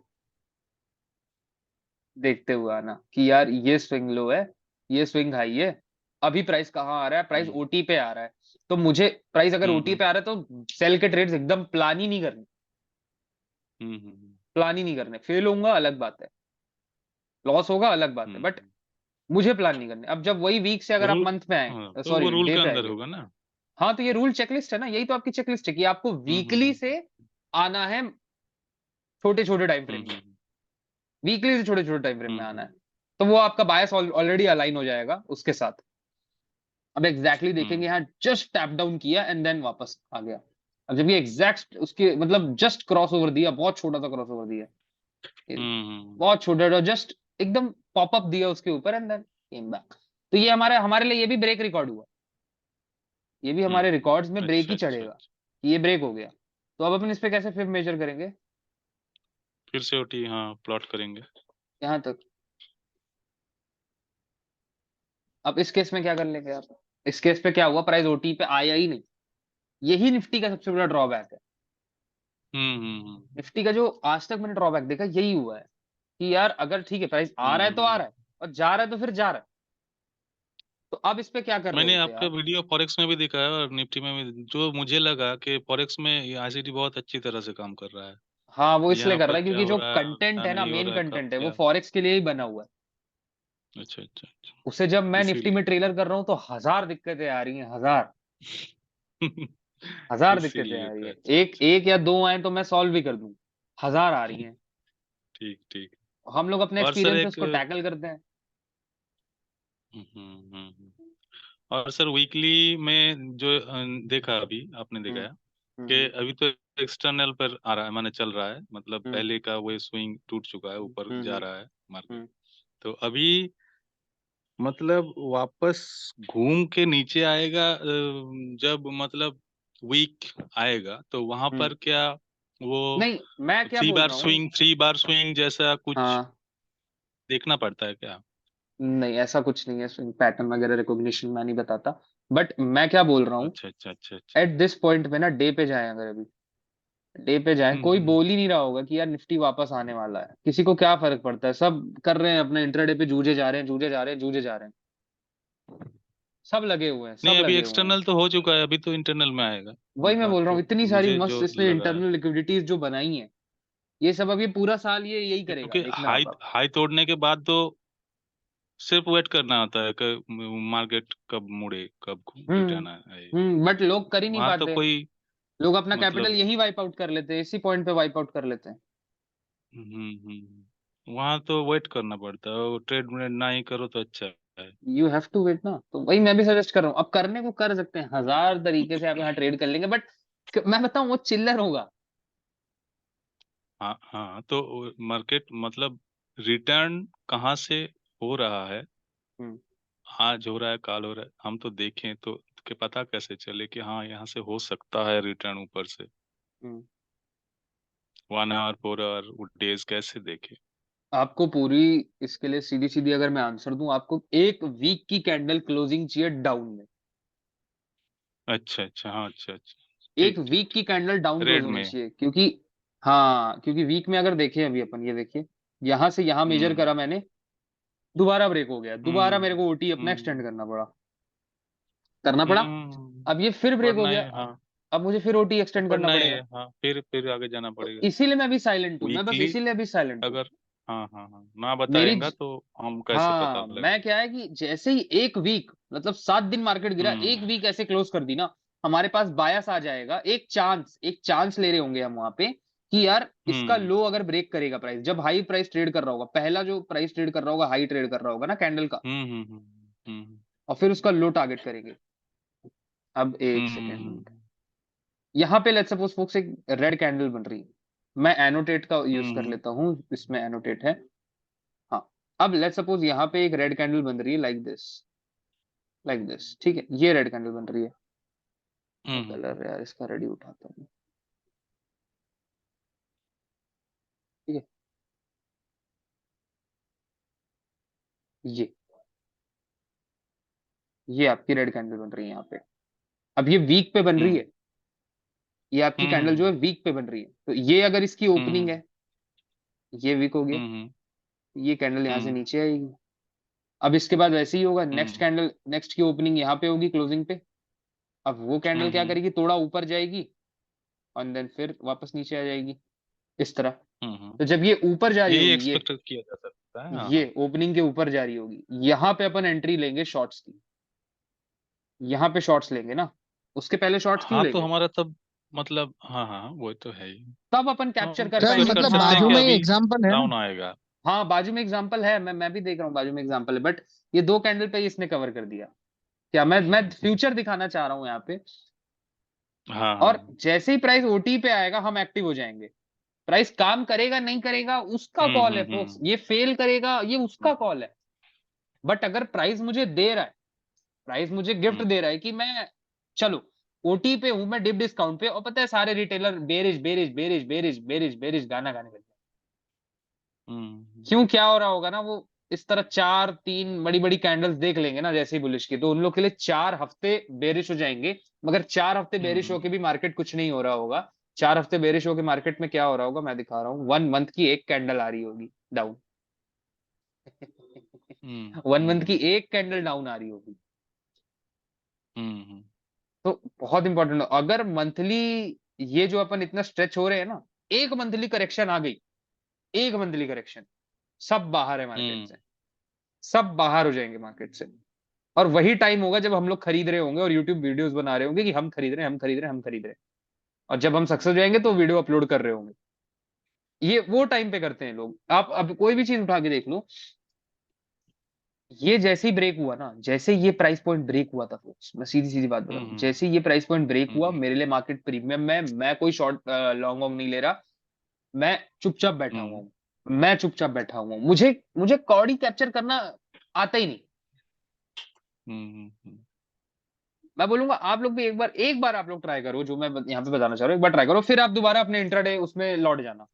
Speaker 1: देखते हुए आना कि यार ये स्विंग लो है, ये स्विंग हाई है। अभी प्राइस कहाँ आ रहा है, प्राइस
Speaker 2: हम्म।
Speaker 1: ओटी पे आ रहा है, तो मुझे प्राइस अगर ओटी
Speaker 2: हम्म।
Speaker 1: पे आ रहा है तो सेल के ट्रेड्स एकदम प्लान ही नहीं करने,
Speaker 2: हम्म।
Speaker 1: प्लान ही नहीं करने। फेल होऊंगा अलग बात है, लॉस होगा अलग बात है, बट
Speaker 2: हम्म।
Speaker 1: मुझे प्लान नहीं करने। अब जब वही वीक से अगर आप
Speaker 2: रूल।
Speaker 1: मंथ में
Speaker 2: हाँ,
Speaker 1: आए,
Speaker 2: तो वो
Speaker 1: सॉरी
Speaker 2: रूल
Speaker 1: डे
Speaker 2: के
Speaker 1: पे
Speaker 2: अंदर
Speaker 1: आएंगे।
Speaker 2: होगा ना।
Speaker 1: हाँ, तो ये रूल चेकलिस्ट है ना, यही तो आपकी चेकलिस्ट है कि आपको वीकली
Speaker 2: हम्म।
Speaker 1: से आना है, छोटे छोटे टाइम फ्रेम में,
Speaker 2: हम्म।
Speaker 1: वीकली से छोटे छोटे टाइम फ्रेम में आना
Speaker 2: हम्म।
Speaker 1: है। तो वो आपका बायस ऑलरेडी अलाइन हो जाएगा उसके साथ। अब एग्जैक्टली देखेंगे,
Speaker 2: हम्म।
Speaker 1: यहाँ जस्ट टैप डाउन किया एंड देन वापस आ गया। अब जब ये एग्जैक्ट उसके मतलब जस्ट क्रॉस ओवर दिया, बहुत छोटा सा क्रॉस ओवर दिया, ये
Speaker 2: हम्म।
Speaker 1: बहुत छोटा, जस्ट एकदम पॉपअप दिया उसके ऊपर एंड देन केम बैक। तो ये हमारे हमारे लिए ये भी ब्रेक रिकॉर्ड हुआ, ये भी हमारे रिकॉर्ड्स में ब्रेक
Speaker 2: अच्छा,
Speaker 1: ही
Speaker 2: अच्छा,
Speaker 1: चढ़ेगा
Speaker 2: अच्छा।
Speaker 1: कि ये ब्रेक हो गया। तो अब अपन इस पे कैसे फिर मेजर करेंगे,
Speaker 2: फिर से ओटी, हाँ, प्लॉट करेंगे।
Speaker 1: यहाँ तक। अब इस केस में क्या कर लेंगे आप, इस केस पे क्या हुआ, प्राइस ओटी पे आया ही नहीं। यही निफ्टी का सबसे बड़ा ड्रॉबैक है।
Speaker 2: हम्म।
Speaker 1: निफ्टी का जो आज तक मैंने ड्रॉबैक देखा यही हुआ है कि यार अगर ठीक है प्राइस आ रहा है तो आ
Speaker 2: हम्म।
Speaker 1: रहा है, और जा रहा है तो फिर जा रहा है। तो अब इस पे क्या कर रहे
Speaker 2: मैंने
Speaker 1: होते हैं
Speaker 2: आपका
Speaker 1: आप?
Speaker 2: वीडियो फॉरेक्स में भी देखा है और निफ्टी में भी, जो मुझे लगा कि फॉरेक्स में आईसीटी बहुत अच्छी तरह से काम कर रहा है।
Speaker 1: हाँ, वो इसलिए
Speaker 2: यहाँ
Speaker 1: कर रहा
Speaker 2: पर
Speaker 1: है
Speaker 2: क्या
Speaker 1: क्योंकि
Speaker 2: हो
Speaker 1: जो
Speaker 2: रहा है,
Speaker 1: कंटेंट
Speaker 2: क्या
Speaker 1: है ना,
Speaker 2: नहीं हो
Speaker 1: मेन
Speaker 2: रहा है, कब
Speaker 1: कंटेंट है, वो
Speaker 2: क्या।
Speaker 1: फॉरेक्स के लिए ही बना हुआ है।
Speaker 2: अच्छा, अच्छा, अच्छा।
Speaker 1: उसे जब मैं निफ्टी में
Speaker 2: इसीलिए।
Speaker 1: ट्रेलर कर रहा हूँ तो हजार दिक्कतें आ रही हैं, हजार हजार दिक्कतें आ
Speaker 2: इसीलिए
Speaker 1: रही
Speaker 2: तो,
Speaker 1: है।
Speaker 2: अच्छा,
Speaker 1: एक
Speaker 2: अच्छा।
Speaker 1: एक या दो आए तो मैं सॉल्व भी कर दूं, हजार आ रही हैं।
Speaker 2: ठीक, ठीक।
Speaker 1: हम लोग अपने
Speaker 2: और सर
Speaker 1: एक्सपीरियंस से
Speaker 2: एक
Speaker 1: उसको टैकल करते हैं।
Speaker 2: और सर वीकली में जो देखा, अभी आपने देखा
Speaker 1: हम्म
Speaker 2: है कि
Speaker 1: हम्म
Speaker 2: अभी तो एक्सटर्नल पर आ रहा है, माने चल रहा है, मतलब
Speaker 1: हम्म
Speaker 2: पहले का वो स्विंग टूट चुका है, ऊपर
Speaker 1: हम्म
Speaker 2: जा
Speaker 1: हम्म
Speaker 2: रहा है मार्केट।
Speaker 1: हम्म
Speaker 2: तो अभी मतलब वापस घूम के नीचे आएगा, जब मतलब वीक आएगा तो वहां
Speaker 1: हम्म।
Speaker 2: पर क्या वो
Speaker 1: नहीं, मैं क्या बोल रहा हूँ,
Speaker 2: थ्री बार स्विंग जैसा कुछ
Speaker 1: हाँ,
Speaker 2: देखना पड़ता है क्या?
Speaker 1: नहीं ऐसा कुछ नहीं है, पैटर्न वगैरह रिकॉग्निशन मैं नहीं बताता। बट मैं क्या बोल रहा हूँ,
Speaker 2: अच्छा, अच्छा, अच्छा, अच्छा।
Speaker 1: एट दिस पॉइंट पे ना डे पे जाएं, अगर अभी डे पे जाएं,
Speaker 2: हम्म।
Speaker 1: कोई
Speaker 2: हम्म।
Speaker 1: बोल ही नहीं रहा होगा कि यार निफ्टी वापस आने वाला है, किसी को क्या फर्क पड़ता है, सब कर रहे हैं अपने इंट्राडे पे, जूझे जा रहे हैं, जूझे जा रहे हैं, जूझे जा रहे हैं, सब लगे हुए हैं, सब
Speaker 2: नहीं, अभी
Speaker 1: लगे हुए हैं।
Speaker 2: एक्सटर्नल तो हो चुका है, अभी तो इंटरनल में आएगा।
Speaker 1: वही मैं
Speaker 2: बात
Speaker 1: बोल रहा हूँ,
Speaker 2: तो
Speaker 1: इतनी सारी
Speaker 2: मुझे
Speaker 1: मस्त
Speaker 2: जो
Speaker 1: इसने
Speaker 2: लगा है,
Speaker 1: इंटरनल लिक्विडिटीज जो बनाई है, ये सब अब ये पूरा साल ये यही करेगा,
Speaker 2: क्योंकि
Speaker 1: देखना
Speaker 2: हाई
Speaker 1: अब आप।
Speaker 2: हाई तोड़ने के बाद तो सिर्फ वेट करना होता है कि मार्केट कब मुड़े, कब रिटर्न आए।
Speaker 1: बट लोग कर ही नहीं
Speaker 2: वहां तो
Speaker 1: पाते।
Speaker 2: कोई
Speaker 1: लोग अपना कैपिटल
Speaker 2: मतलब।
Speaker 1: यही वाइप आउट कर लेते हैं, इसी पॉइंट पे वाइप आउट कर लेते हैं।
Speaker 2: वहां तो वेट करना पड़ता है, वो ट्रेड व्रेड ना ही करो तो अच्छा है।
Speaker 1: यू हैव टू वेट ना, तो वही मैं भी सजेस्ट कर रहा हूँ। अब करने को कर सकते हैं, हजार तरीके से आप यहाँ ट्रेड कर लेंगे, बट मैं बताऊं वो चिल्लर होगा।
Speaker 2: हाँ, हाँ, तो मार्केट मतलब रिटर्न कहाँ से हो रहा है,
Speaker 1: हम्म
Speaker 2: आज हो रहा है, काल हो रहा है, हम तो देखें तो कि पता कैसे चले कि हाँ यहाँ से हो सकता है रिटर्न ऊपर से।
Speaker 1: हम्म।
Speaker 2: 1 आवर, 4 आवर, डेज कैसे देखे?
Speaker 1: आपको पूरी, इसके लिए सीधी सीधी अगर मैं आंसर दूं, आपको एक वीक की कैंडल क्लोजिंग चाहिए डाउन में।
Speaker 2: अच्छा, अच्छा, हाँ, अच्छा, अच्छा।
Speaker 1: एक
Speaker 2: ठीक, ठीक,
Speaker 1: वीक की
Speaker 2: ठीक।
Speaker 1: कैंडल डाउन क्लोज
Speaker 2: रेड
Speaker 1: होनी
Speaker 2: में।
Speaker 1: चाहिए, क्योंकि हाँ, क्योंकि वीक में अगर देखें अभी अपन, ये देखिए, यहां से यहां मेजर
Speaker 2: हम्म।
Speaker 1: करा मैंने, दोबारा ब्रेक हो गया, दोबारा
Speaker 2: हम्म।
Speaker 1: मेरे को ओटी अपना एक्सटेंड
Speaker 2: हम्म।
Speaker 1: करना पड़ा। करना पड़ा। अब ये फिर ब्रेक हो
Speaker 2: बढ़ना
Speaker 1: गया,
Speaker 2: है, हाँ।
Speaker 1: अब मुझे फिर ओटी एक्सटेंड करना
Speaker 2: बढ़ना ही
Speaker 1: पड़ेगा।
Speaker 2: है, हाँ, फिर आगे जाना
Speaker 1: तो
Speaker 2: पड़ेगा।
Speaker 1: इसीलिए मैं अभी साइलेंट हूँ, मैं बस
Speaker 2: वीकली
Speaker 1: इसीलिए अभी साइलेंट हूँ।
Speaker 2: अगर, हाँ हाँ हाँ, ना
Speaker 1: मेरी
Speaker 2: बताएगा तो हम कैसे पता
Speaker 1: हाँ,
Speaker 2: लगे।
Speaker 1: मैं क्या है कि जैसे ही एक वीक मतलब 7 दिन मार्केट गिरा,
Speaker 2: हम्म
Speaker 1: एक वीक ऐसे क्लोज कर दी ना, हमारे पास बायस आ जाएगा, एक चांस ले रहे होंगे हम वहां पे कि यार इसका
Speaker 2: हम्म
Speaker 1: लो अगर ब्रेक करेगा प्राइस, जब हाई प्राइस ट्रेड कर रहा होगा, पहला जो प्राइस ट्रेड कर रहा होगा हाई ट्रेड कर रहा होगा ना कैंडल का,
Speaker 2: हम्म हम्म हम्म हम्म
Speaker 1: और फिर उसका लो टारगेट करेंगे। अब एक सेकेंड,
Speaker 2: हम्म
Speaker 1: यहाँ पे लेट्स सपोज फोक्स एक रेड कैंडल बन रही है, मैं एनोटेट का यूज कर
Speaker 2: हम्म
Speaker 1: लेता हूँ, इसमें एनोटेट है। हाँ, अब लेट्स सपोज यहाँ पे एक रेड कैंडल बन रही है लाइक दिस, ठीक है, ये रेड कैंडल बन रही है।
Speaker 2: हम्म
Speaker 1: कलर यार इसका रेडी उठाता हूँ, ठीक है, ये ये आपकी रेड कैंडल बन रही है यहाँ पे। अब ये वीक पे बन रही
Speaker 2: हम्म
Speaker 1: है, ये आपकी कैंडल जो है
Speaker 2: हम्म
Speaker 1: वीक पे बन रही है, तो ये अगर इसकी ओपनिंग
Speaker 2: हम्म
Speaker 1: है, ये वीक हो गया,
Speaker 2: हम्म
Speaker 1: ये कैंडल यहाँ से
Speaker 2: हम्म
Speaker 1: नीचे आएगी। अब इसके बाद वैसे ही होगा, नेक्स्ट
Speaker 2: हम्म
Speaker 1: कैंडल, नेक्स्ट की ओपनिंग यहाँ पे होगी क्लोजिंग पे। अब वो कैंडल क्या
Speaker 2: हम्म
Speaker 1: करेगी, थोड़ा ऊपर जाएगी और देन फिर वापस नीचे आ जाएगी, इस तरह।
Speaker 2: हम्म।
Speaker 1: तो जब ये ऊपर जा रही
Speaker 2: यही
Speaker 1: होगी,
Speaker 2: एक्सपेक्ट किया जा सकता है, हाँ
Speaker 1: ये
Speaker 2: हाँ।
Speaker 1: ओपनिंग के ऊपर जा रही होगी, यहाँ पे अपन एंट्री लेंगे शॉर्ट्स की, यहाँ पे शॉर्ट्स लेंगे ना, उसके पहले शॉर्ट्स क्यों
Speaker 2: हाँ तो
Speaker 1: लेंगे,
Speaker 2: हमारा तब मतलब, हाँ हाँ वो तो है ही।
Speaker 1: तब अपन
Speaker 2: तो
Speaker 1: कैप्चर
Speaker 2: हम
Speaker 1: कर
Speaker 3: सर
Speaker 1: पाएंगे
Speaker 2: एक्सपेक्ट
Speaker 1: कि
Speaker 2: कर
Speaker 3: मतलब
Speaker 2: सकते हैं
Speaker 3: बाजू
Speaker 2: कि
Speaker 3: में
Speaker 1: हाँ।
Speaker 3: ही
Speaker 2: अभी
Speaker 3: एग्जाम्पल है ना।
Speaker 2: डाउन आएगा।
Speaker 1: हाँ, बाजू में एग्जांपल है, मैं भी देख रहा हूँ, बाजू में एग्जांपल है, बट ये दो कैंडल पे ही इसने कवर कर दिया। क्या मैं फ्यूचर दिखाना चाह रहा हूँ यहाँ पे।
Speaker 2: हाँ
Speaker 1: और
Speaker 2: हाँ।
Speaker 1: जैसे ही प्राइस ओटी पे आएगा हम एक्टिव हो जाएंगे। प्राइस काम करेगा नहीं करेगा उसका कॉल है फोक्स,
Speaker 2: हम्म।
Speaker 1: ये फेल करेगा ये उसका कॉल है। बट अगर प्राइस मुझे दे रहा है, प्राइस मुझे गिफ्ट
Speaker 2: हम्म
Speaker 1: दे रहा है कि मैं, चलो ओटी पे हूं मैं, डिप डिस्काउंट पे, और पता है सारे retailer bearish bearish bearish bearish bearish bearish गाना गाने लगे।
Speaker 2: हम्म
Speaker 1: क्यों, क्या हो रहा होगा ना, वो इस तरह चार तीन बड़ी बड़ी कैंडल्स देख लेंगे ना जैसे ही बुलिश की, तो उन लोग के लिए 4 हफ्ते बेरिश हो जाएंगे। मगर 4 हफ्ते बेरिश
Speaker 2: हम्म
Speaker 1: होके भी मार्केट कुछ नहीं हो रहा होगा। 4 हफ्ते बेरिश होके मार्केट में क्या हो रहा होगा मैं दिखा रहा हूँ, 1 मंथ की एक कैंडल आ रही होगी डाउन। वन मंथ
Speaker 2: हम्म
Speaker 1: की एक कैंडल डाउन आ रही होगी।
Speaker 2: हम्म
Speaker 1: तो बहुत इंपॉर्टेंट, अगर मंथली ये जो अपन इतना स्ट्रेच हो रहे हैं ना, एक मंथली करेक्शन आ गई, एक मंथली करेक्शन, सब बाहर है मार्केट
Speaker 2: हम्म
Speaker 1: से, सब बाहर हो जाएंगे मार्केट से। और वही टाइम होगा जब हम लोग खरीद रहे होंगे और यूट्यूब वीडियोस बना रहे होंगे कि हम खरीद रहे हैं, हम खरीद रहे हैं, हम खरीद रहे हैं। और जब हम सक्सेस हो जाएंगे तो वीडियो अपलोड कर रहे होंगे। ये वो टाइम पे करते हैं लोग। आप अब कोई भी चीज उठा के देख लो, ये जैसे ही ब्रेक हुआ ना, जैसे ये प्राइस पॉइंट ब्रेक हुआ था folks, मैं सीधी सीधी बात बता रहा हूँ,
Speaker 2: हम्म
Speaker 1: जैसे ये प्राइस पॉइंट ब्रेक हुआ
Speaker 2: हम्म
Speaker 1: मेरे लिए मार्केट प्रीमियम में, मैं कोई शॉर्ट लॉन्ग वॉन्ग नहीं ले रहा, मैं चुपचाप बैठा हुआ
Speaker 2: हम्म
Speaker 1: हूँ। मैं चुपचाप बैठा हुआ हूँ, मुझे मुझे कॉडी कैप्चर करना आता ही नहीं।
Speaker 2: हम्म
Speaker 1: मैं बोलूंगा आप लोग भी एक बार आप लोग ट्राई करो, जो मैं यहाँ पे बताना चाह रहा हूँ, एक बार ट्राई करो, फिर आप दोबारा अपने इंट्राडे उसमें लौट जाना,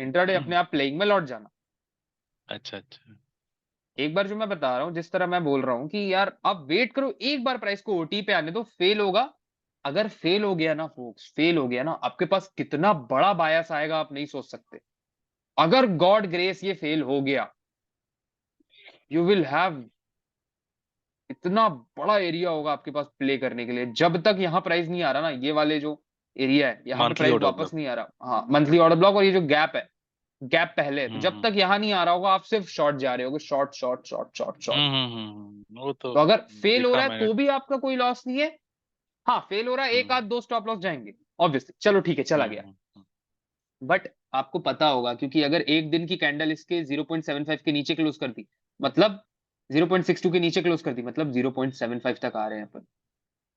Speaker 1: इंट्राडे अपने आप प्लेइंग में लौट जाना।
Speaker 2: अच्छा अच्छा।
Speaker 1: एक बार जो मैं बता रहा हूँ, जिस तरह मैं बोल रहा हूँ कि यार आप वेट करो, एक बार प्राइस को ओटी पे आने दो, फेल होगा। अगर फेल हो गया ना फोक्स, फेल हो गया ना, आपके पास कितना बड़ा बायस आएगा आप नहीं सोच सकते। अगर गॉड ग्रेस ये फेल हो गया, यू विल हैव इतना बड़ा एरिया होगा आपके पास प्ले करने के लिए। जब तक यहाँ प्राइस नहीं आ रहा ना, ये वाले जो एरिया है यहाँ पे
Speaker 2: मंथली
Speaker 1: प्राइस
Speaker 2: ऑर्डर
Speaker 1: वापस
Speaker 2: ब्लॉक।
Speaker 1: नहीं आ रहा, हाँ मंथली ऑर्डर ब्लॉक, और ये जो गैप है, गैप पहले है, तो जब तक
Speaker 2: हम्म
Speaker 1: यहाँ नहीं आ रहा होगा आप सिर्फ शॉर्ट जा रहे होगे, short short short short short.
Speaker 2: वो तो
Speaker 1: तो अगर फेल हो
Speaker 2: देखा
Speaker 1: रहा है
Speaker 2: मैंने।
Speaker 1: तो भी आपका कोई लॉस नहीं है। हाँ, फेल हो रहा है, एक
Speaker 2: हम्म
Speaker 1: आध दो स्टॉप लॉस जाएंगे ऑब्वियसली, चलो ठीक है चला गया।
Speaker 2: हम्म
Speaker 1: बट आपको पता होगा, क्योंकि अगर एक दिन की कैंडल इसके 0.75 के नीचे क्लोज कर दी, मतलब 0.62 के नीचे क्लोज कर दी, मतलब 0.75 तक आ रहे हैं अपन।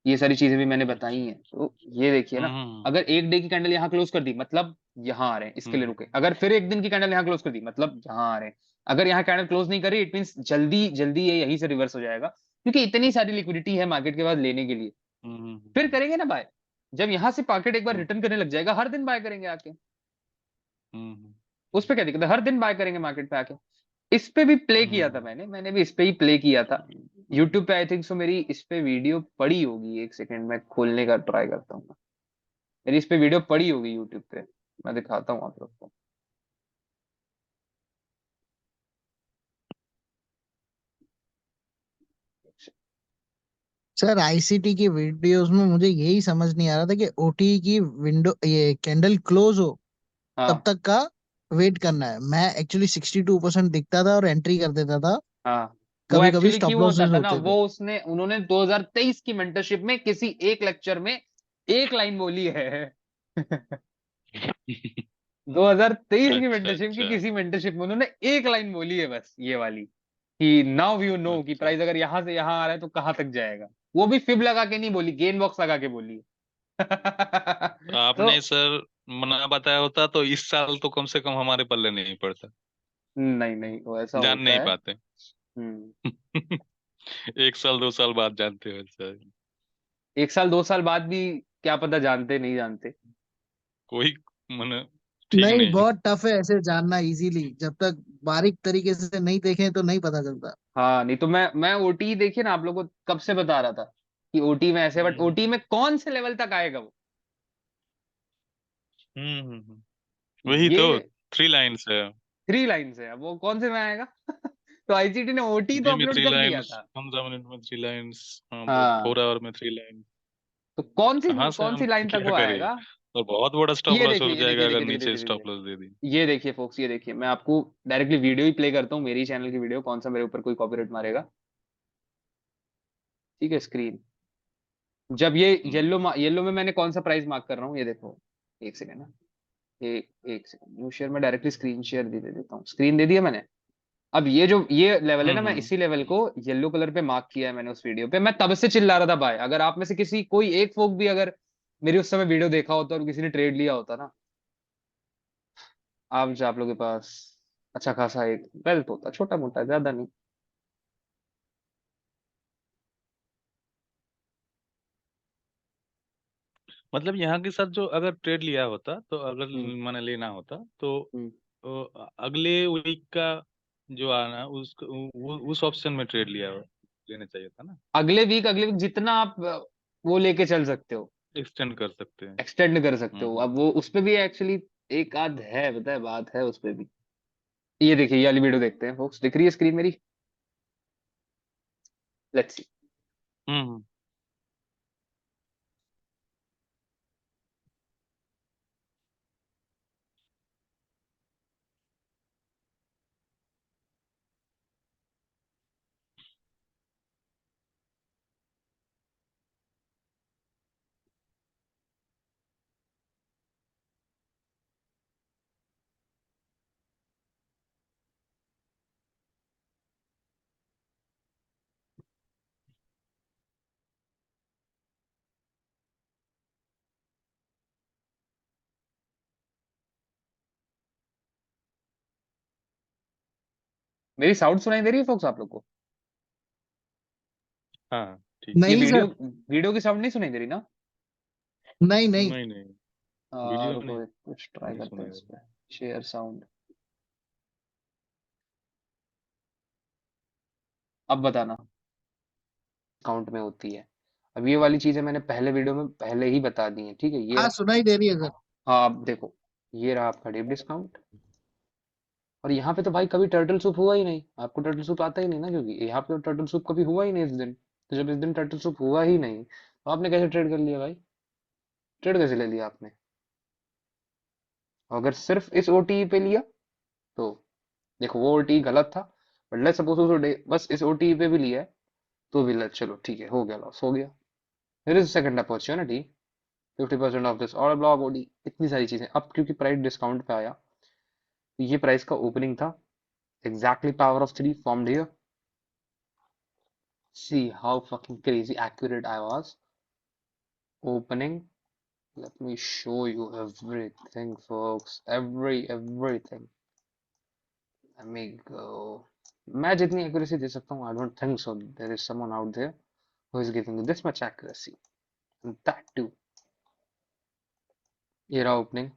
Speaker 1: ये सारी चीजें भी मैंने बताई
Speaker 2: अच्छा।
Speaker 1: हैं, तो ये देखिए ना,
Speaker 2: हम्म
Speaker 1: अगर एक डे की कैंडल यहाँ क्लोज कर दी मतलब यहाँ आ रहे हैं, इसके लिए
Speaker 2: हम्म
Speaker 1: रुके। अगर फिर एक दिन की कैंडल यहाँ क्लोज कर दी मतलब यहाँ आ रहे हैं। अगर यहाँ कैंडल क्लोज नहीं करी, इट मीन जल्दी जल्दी ये यहीं से रिवर्स हो जाएगा, क्योंकि इतनी सारी लिक्विडिटी है मार्केट के पास लेने के लिए। फिर
Speaker 2: हम्म
Speaker 1: करेंगे ना बाय, जब यहाँ से मार्केट एक बार
Speaker 2: हम्म
Speaker 1: रिटर्न करने लग जाएगा, हर दिन बाय करेंगे आके।
Speaker 2: हम्म
Speaker 1: उस पे क्या दिक्कत है, हर दिन बाय करेंगे मार्केट पे आके। इस पे भी प्ले किया था
Speaker 2: हम्म
Speaker 1: मैंने भी इस पे ही प्ले किया था। यूट्यूब पे आई थिंक सो मेरी इस पे वीडियो पड़ी होगी, एक सेकंड में खोलने का ट्राई करता हूँ। मेरी इस पे वीडियो पड़ी होगी यूट्यूब पे, मैं दिखाता हूँ आप लोग को।
Speaker 3: सर आईसीटी की वीडियोस में मुझे यही समझ नहीं आ रहा था कि ओटी की विंडो ये कैंडल क्लोज हो तब
Speaker 1: हाँ
Speaker 3: तक का वेट करना है। मैं एक्चुअली 62% दिखता था और एंट्री कर देता था।
Speaker 1: हाँ, वो
Speaker 3: कभी कभी
Speaker 1: एक्चुअली
Speaker 3: स्टॉप
Speaker 1: क्यों होता
Speaker 3: लॉसेस
Speaker 1: था ना,
Speaker 3: होते थे।
Speaker 1: वो उसने उन्होंने 2023 की मेंटरशिप में किसी एक लेक्चर में एक लाइन बोली है। 2023 की
Speaker 2: अच्छा
Speaker 1: मेंटरशिप की
Speaker 2: अच्छा
Speaker 1: किसी मेंटरशिप में उन्होंने एक लाइन बोली है बस, ये वाली, कि नाउ यू नो कि
Speaker 2: अच्छा।
Speaker 1: प्राइस अगर यहां से यहां आ रहा है तो कहां तक जाएगा। वो भी फिब लगा के नहीं बोली, गेन बॉक्स लगा के बोली है। तो
Speaker 2: आपने सर मना बताया होता तो इस साल तो कम से कम हमारे पल्ले नहीं पड़ता।
Speaker 1: नहीं नहीं, वो ऐसा
Speaker 2: जान
Speaker 1: होता
Speaker 2: नहीं
Speaker 1: है।
Speaker 2: पाते।
Speaker 1: हम्म।
Speaker 2: 1 साल 2 साल बाद जानते हो सर।
Speaker 1: एक साल दो साल बाद भी क्या पता जानते नहीं जानते।
Speaker 2: कोई मन ठीक
Speaker 3: नहीं,
Speaker 2: नहीं।
Speaker 3: बहुत टफ है ऐसे जानना इजीली। जब तक बारीक तरीके से नहीं देखें तो नहीं पता चलता।
Speaker 1: हाँ, नहीं तो मैं ओटी देखिए ना, आप लोगों को कब से बता रहा था कि ओटी में ऐसे, बट ओटी में कौन से लेवल तक आएगा वो,
Speaker 2: वही तो
Speaker 1: ये
Speaker 2: 3 लाइन्स है।
Speaker 1: 3 लाइन है, अब वो कौन से में आएगा। तो आईसीटी ने ओटी तो
Speaker 2: अभी में
Speaker 1: अपलोड
Speaker 2: थ्री
Speaker 1: कर दिया
Speaker 2: लाइन्स
Speaker 1: था।
Speaker 2: 15 मिनट में 3 लाइन्स। हाँ,
Speaker 1: हाँ,
Speaker 2: 4 आवर में 3 लाइन।
Speaker 1: तो
Speaker 2: कहाँ से
Speaker 1: कौन सी
Speaker 2: हम
Speaker 1: लाइन तक वो
Speaker 2: क्या करें।
Speaker 1: आएगा।
Speaker 2: और बहुत बड़ा स्टॉप
Speaker 1: ये
Speaker 2: लॉस
Speaker 1: देखिए
Speaker 2: हो
Speaker 1: ये देखिए
Speaker 2: जाएगा
Speaker 1: ये
Speaker 2: अगर
Speaker 1: देखिए देखिए
Speaker 2: नीचे
Speaker 1: देखिए देखिए
Speaker 2: स्टॉप लॉस दे दी।
Speaker 1: ये देखिए फोक्स, ये देखिए, मैं आपको डायरेक्टली वीडियो ही प्ले करता हूँ, मेरी चैनल की वीडियो, कौन सा मेरे ऊपर कोई कॉपीराइट मारेगा। ठीक है, स्क्रीन, जब ये
Speaker 2: हम्म
Speaker 1: येलो में मैंने कौन सा प्राइस मार्क कर रहा हूँ, ये देखो। एक सेकंड ना, एक सेकंड, न्यू शेयर में डायरेक्टली स्क्रीन शेयर दे देता हूँ, स्क्रीन दे दिया मैंने। अब ये लेवल है ना, मैं
Speaker 2: हम्म
Speaker 1: इसी लेवल को येलो कलर पे मार्क किया है मैंने उस वीडियो पे। मैं तब से चिल्ला रहा था भाई, अगर आप में से किसी कोई एक फोक भी अगर मेरी उस समय वीडियो देखा होता और किसी ने ट्रेड लिया होता ना, आप लोगों के पास अच्छा खासा एक वेल्थ होता, छोटा मोटा, ज्यादा नहीं।
Speaker 2: मतलब यहाँ के साथ जो अगर ट्रेड लिया होता तो अगर
Speaker 1: हम्म।
Speaker 2: मैंने लेना होता तो
Speaker 1: हम्म।
Speaker 2: अगले वीक का जो आना उस ऑप्शन में ट्रेड लेना चाहिए था ना।
Speaker 1: अगले वीक जितना आप वो लेके चल सकते हो,
Speaker 2: एक्सटेंड कर सकते हैं।
Speaker 1: एक्सटेंड कर सकते हो।
Speaker 2: हम्म।
Speaker 1: अब वो उस पे भी एक्चुअली एक आध है, पता है, बात है उस पे भी। ये देखिए, ये वाली वीडियो देखते हैं फोक्स, दिख रही है स्क्रीन मेरी, लेट्स सी।
Speaker 2: हम्म।
Speaker 1: मेरी साउंड सुनाई दे रही है फोक्स आप लोग को।
Speaker 2: हाँ ठीक
Speaker 1: ये
Speaker 3: नहीं
Speaker 1: वीडियो
Speaker 3: सर।
Speaker 1: वीडियो की साउंड नहीं सुनाई दे रही ना।
Speaker 3: नहीं नहीं।
Speaker 2: नहीं नहीं वीडियो
Speaker 1: रुको,
Speaker 2: नहीं
Speaker 1: कुछ ट्राई
Speaker 2: नहीं
Speaker 1: करते हैं
Speaker 2: सुनाई
Speaker 1: इस
Speaker 2: दे
Speaker 1: पे, शेयर साउंड। अब बताना काउंट में होती है। अब ये वाली चीजें मैंने पहले वीडियो में पहले ही बता दी है, ठीक है, ये
Speaker 3: हाँ, सुनाई दे रही है सर।
Speaker 1: हाँ, अब देखो, ये रहा आपका डीप डिस्काउंट। और यहाँ पे तो भाई कभी टर्टल सूप हुआ ही नहीं, आपको टर्टल सूप आता ही नहीं ना, क्योंकि यहाँ पे टर्टल सूप कभी हुआ ही नहीं इस दिन। तो जब इस दिन टर्टल सूप हुआ ही नहीं, तो आपने कैसे ट्रेड कर लिया भाई, ट्रेड कैसे ले लिया आपने। अगर सिर्फ इस ओटी पे लिया तो देखो, वो ओटी गलत था, बट लेट्स सपोज उस बस इस ओटी पे भी लिया है तो भी let, चलो ठीक है, हो गया, लॉस हो गया। फिर इस सेकंड अपॉर्चुनिटी, 50% ऑफ दिस और ब्लॉक ओडी, इतनी सारी चीजें। अब क्योंकि प्राइस डिस्काउंट पे आया, तो ये प्राइस का ओपनिंग था, exactly power of 3 formed here. See how fucking crazy accurate I was. Opening, let me show you everything folks, everything. Let me go. मैं जितनी एक्यूरेसी दे सकता हूँ, I don't think so there is someone out there who is giving you this much accuracy, and that too। ये रहा opening,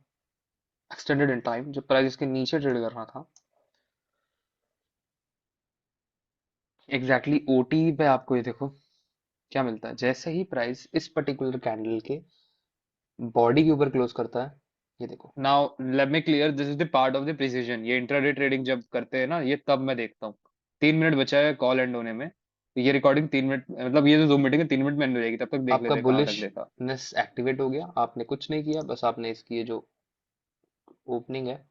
Speaker 1: extended in time, जो price इसके नीचे trade कर रहा था, एग्जैक्टली ओटी पे आपको ये देखो क्या मिलता है। जैसे ही प्राइस इस पर्टिकुलर कैंडल के बॉडी के ऊपर क्लोज करता है, ये देखो, now let me clear, this is the part of the precision. ये इंट्राडे ट्रेडिंग जब करते हैं ना, ये तब मैं देखता हूँ। 3 मिनट बचा है कॉल एंड होने में, तो ये रिकॉर्डिंग 3 मिनट, मतलब ये जो जूम मीटिंग है 3 मिनट में end हो जाएगी, तब तक देख
Speaker 4: आपका
Speaker 1: लेते हैं कहाँ तक देखा।
Speaker 4: बुलिशनेस एक्टिवेट हो गया, आपने कुछ नहीं किया, बस आपने इसकी ये जो ओपनिंग है,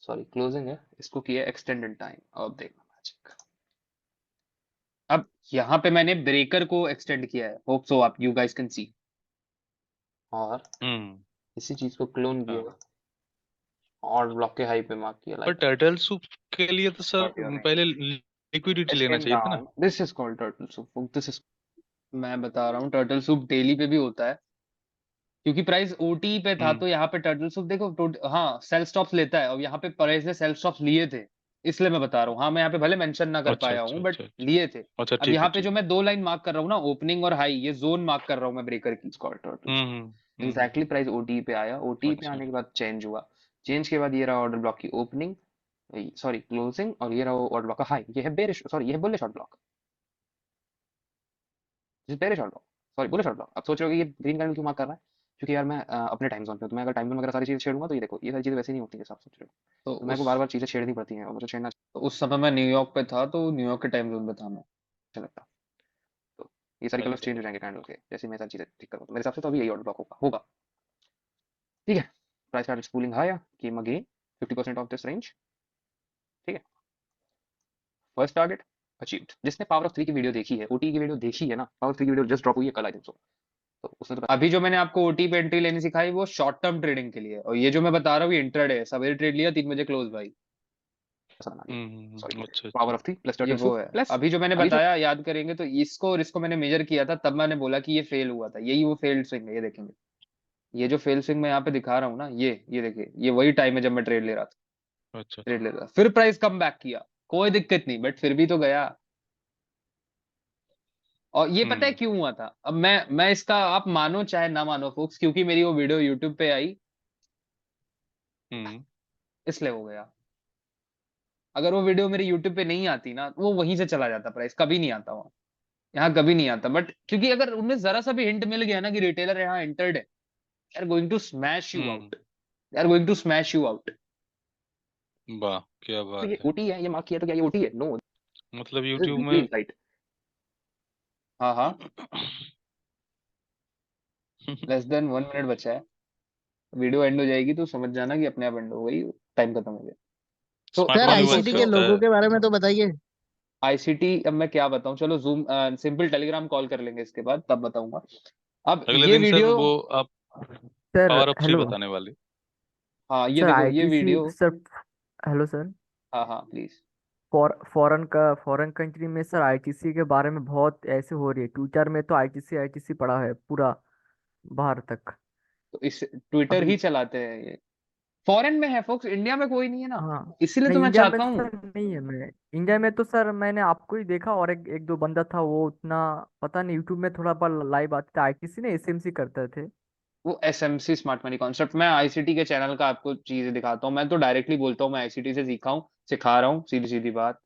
Speaker 4: सॉरी क्लोजिंग है,
Speaker 1: इसको किया एक्सटेंड इन टाइम, अब देखना मैजिक। अब यहाँ पे मैंने ब्रेकर को एक्सटेंड किया है, होप सो आप यू गाइस कैन सी।
Speaker 4: और
Speaker 2: हम्म
Speaker 4: इसी चीज को क्लोन किया
Speaker 2: हाँ।
Speaker 4: और ब्लॉक के हाई पे मार्क किया
Speaker 2: पर
Speaker 4: लाइक
Speaker 2: टर्टल सूप के लिए तो सर
Speaker 1: Got your range.
Speaker 2: पहले लिक्विडिटी
Speaker 1: This
Speaker 2: लेना
Speaker 1: came
Speaker 2: चाहिए था ना।
Speaker 1: down. This is called turtle soup. This is, मैं बता रहा हूँ टर्टल सूप डेली पे भी होता है, क्योंकि प्राइस ओटी पे था, तो यहाँ पे टर्टल सूप देखो हाँ सेल स्टॉप्स लेता है, और यहाँ पे प्राइस ने सेल स्टॉप्स लिए थे, इसलिए मैं बता रहा हूँ। हाँ मैं यहाँ पे भले मेंशन ना कर
Speaker 2: अच्छा
Speaker 1: पाया
Speaker 2: अच्छा
Speaker 1: हूँ, बट
Speaker 2: अच्छा अच्छा
Speaker 1: लिए थे।
Speaker 2: अच्छा
Speaker 1: अब
Speaker 2: ठीक है
Speaker 1: यहाँ पे
Speaker 2: ठीक
Speaker 1: जो
Speaker 2: है।
Speaker 1: मैं 2 लाइन मार्क कर रहा हूँ ना, ओपनिंग और हाई, ये जोन मार्क कर रहा हूँ मैं ब्रेकर की।
Speaker 4: Called turtle.
Speaker 2: Hmm
Speaker 4: exactly price OT पे आया, ओटी पे
Speaker 2: अच्छा
Speaker 4: आने के बाद चेंज हुआ, चेंज के बाद ये रहा ऑर्डर ब्लॉक की ओपनिंग, सॉरी क्लोजिंग, और ये रहा ऑर्डर ब्लॉक का हाई। ये है बेरिश, सॉरी ये है बुलिश ऑर्डर ब्लॉक, जिस bearish order block, sorry bullish order block. अब सोच रहे हो कि ये ग्रीन कैंडल क्यों मार्क कर रहा है, क्योंकि यार मैं अपने टाइम जोन पे हूं, तो मैं अगर टाइम जोन वगैरह सारी चीजें छेड़ूंगा तो ये देखो ये सारी चीजें वैसे नहीं होती जैसे आप सोच रहे हो,
Speaker 1: तो
Speaker 4: तो मेरे को बार बार चीजें छेड़नी पड़ती हैं और मुझे छेड़ना
Speaker 1: उस समय मैं न्यूयॉर्क पे था, तो न्यूयॉर्क के टाइम जोन पे था मैं।
Speaker 4: अच्छा लगता। तो ये सारी कलर्स चेंज हो जाएंगे कैंडल के जैसे मैं सारी चीजें ठीक करूँ, तो मेरे हिसाब से तो अभी यही ऑर्डर ब्लॉक होगा होगा। ठीक है, price started cooling higher, came again 50% of this range. ठीक है, फर्स्ट टारगेट अचीव्ड। जिसने पावर ऑफ 3 की वीडियो देखी है, ओटी की वीडियो देखी है ना, पावर ऑफ 3 की वीडियो जस्ट ड्रॉप हुई है कल आई थिंक सो, तो उसने तो
Speaker 1: अभी जो मैंने आपको ओटी पे एंट्री लेनी सिखाई वो शॉर्ट टर्म ट्रेडिंग के लिए है, और ये जो मैं बता रहा हूँ ये इंट्राडे है। सवेरे ट्रेड लिया 3 बजे क्लोज भाई,
Speaker 4: पैसा बना दिया। सॉरी,
Speaker 2: अच्छा
Speaker 4: पावर
Speaker 2: अच्छा
Speaker 4: ऑफ 3 प्लस
Speaker 1: ये
Speaker 4: टर्टल
Speaker 1: वो
Speaker 4: सूप
Speaker 1: है।
Speaker 4: प्लस
Speaker 1: अभी जो मैंने
Speaker 4: अभी जो
Speaker 1: बताया याद करेंगे तो इसको और इसको मैंने मेजर किया था, तब मैंने बोला कि ये फेल हुआ था, यही वो फेल्ड स्विंग है। ये देखेंगे, ये जो फेल स्विंग मैं यहाँ पे दिखा रहा हूँ ना, ये देखिए, ये वही टाइम है जब मैं ट्रेड ले रहा था।
Speaker 2: अच्छा
Speaker 1: ट्रेड ले रहा था, फिर प्राइस कम बैक किया, कोई दिक्कत नहीं, बट फिर भी तो गया। और ये पता है क्यों हुआ था? अब मैं इसका, आप मानो चाहे ना मानो फोक्स, क्योंकि मेरी वो वीडियो यूट्यूब पे आई,
Speaker 2: हम्म
Speaker 1: इसलिए हो गया। अगर वो वीडियो मेरी यूट्यूब पे नहीं आती ना, वो वहीं से चला जाता प्राइस, कभी नहीं आता वहां, यहाँ कभी नहीं आता। बट क्योंकि अगर उनमें जरा सा भी हिंट मिल गया ना कि रिटेलर यहाँ एंटर्ड है, they are going to smash you out, they are going to smash you out.
Speaker 2: वाह क्या
Speaker 4: तो ये
Speaker 2: बात है।
Speaker 4: ओटी है, ये मार्क किया तो क्या ये ओटी है? नो,
Speaker 2: मतलब
Speaker 4: दिस इज
Speaker 2: यूट्यूब
Speaker 4: वीकली
Speaker 2: में
Speaker 4: इनसाइट।
Speaker 1: हाँ हाँ, लेस देन 1 मिनट बचा है, वीडियो एंड हो जाएगी तो समझ जाना कि अपने आप एंड हो गई, टाइम खत्म हो गया। तो
Speaker 2: स्मार्ट
Speaker 3: सर
Speaker 2: मनी
Speaker 1: अब
Speaker 2: वर्क
Speaker 3: आईसीटी के
Speaker 1: सोचो,
Speaker 2: करता
Speaker 3: लोगों
Speaker 2: है।
Speaker 3: के बारे में तो बताइए।
Speaker 1: आईसीटी अब मैं क्या बताऊं, चलो जूम सिंपल टेलीग्राम कॉल कर लेंगे इसके बाद, तब बताऊंगा। अब
Speaker 2: अगले
Speaker 1: ये
Speaker 2: दिन सर
Speaker 1: वीडियो,
Speaker 2: वो आप
Speaker 5: सर
Speaker 2: पावर ऑफ 3
Speaker 5: हेलो
Speaker 2: बताने वाले।
Speaker 1: हाँ ये
Speaker 5: सर
Speaker 1: देखो ये
Speaker 5: ITC
Speaker 1: video,
Speaker 5: sir hello sir
Speaker 1: हाँ हाँ प्लीज।
Speaker 5: फॉरेन कंट्री में सर आईटीसी के बारे में बहुत ऐसे हो रही है। ट्विटर में तो आईटीसी आईटीसी पड़ा है पूरा बाहर तक।
Speaker 1: तो इस ट्विटर
Speaker 5: अभी
Speaker 1: ही चलाते हैं ये, फॉरेन में है फोक्स, इंडिया में कोई नहीं है ना,
Speaker 5: हाँ,
Speaker 1: इसीलिए तो
Speaker 5: नहीं
Speaker 1: मैं
Speaker 5: इंडिया में
Speaker 1: चाहता
Speaker 5: तो
Speaker 1: हूँ।
Speaker 5: सर नहीं है। मैं इंडिया में तो सर मैंने आपको ही देखा और एक एक दो बंदा था, वो उतना पता नहीं। यूट्यूब में थोड़ा बार लाइव आते थे, आईटीसी ने एसएमसी करते थे।
Speaker 1: वो एसएमसी स्मार्ट मनी कॉन्सेप्ट, मैं आईसीटी के चैनल का आपको चीजें दिखाता हूँ, मैं तो डायरेक्टली बोलता हूँ मैं आईसीटी से सीखा हूँ, सिखा रहा हूँ, सीधी सीधी बात।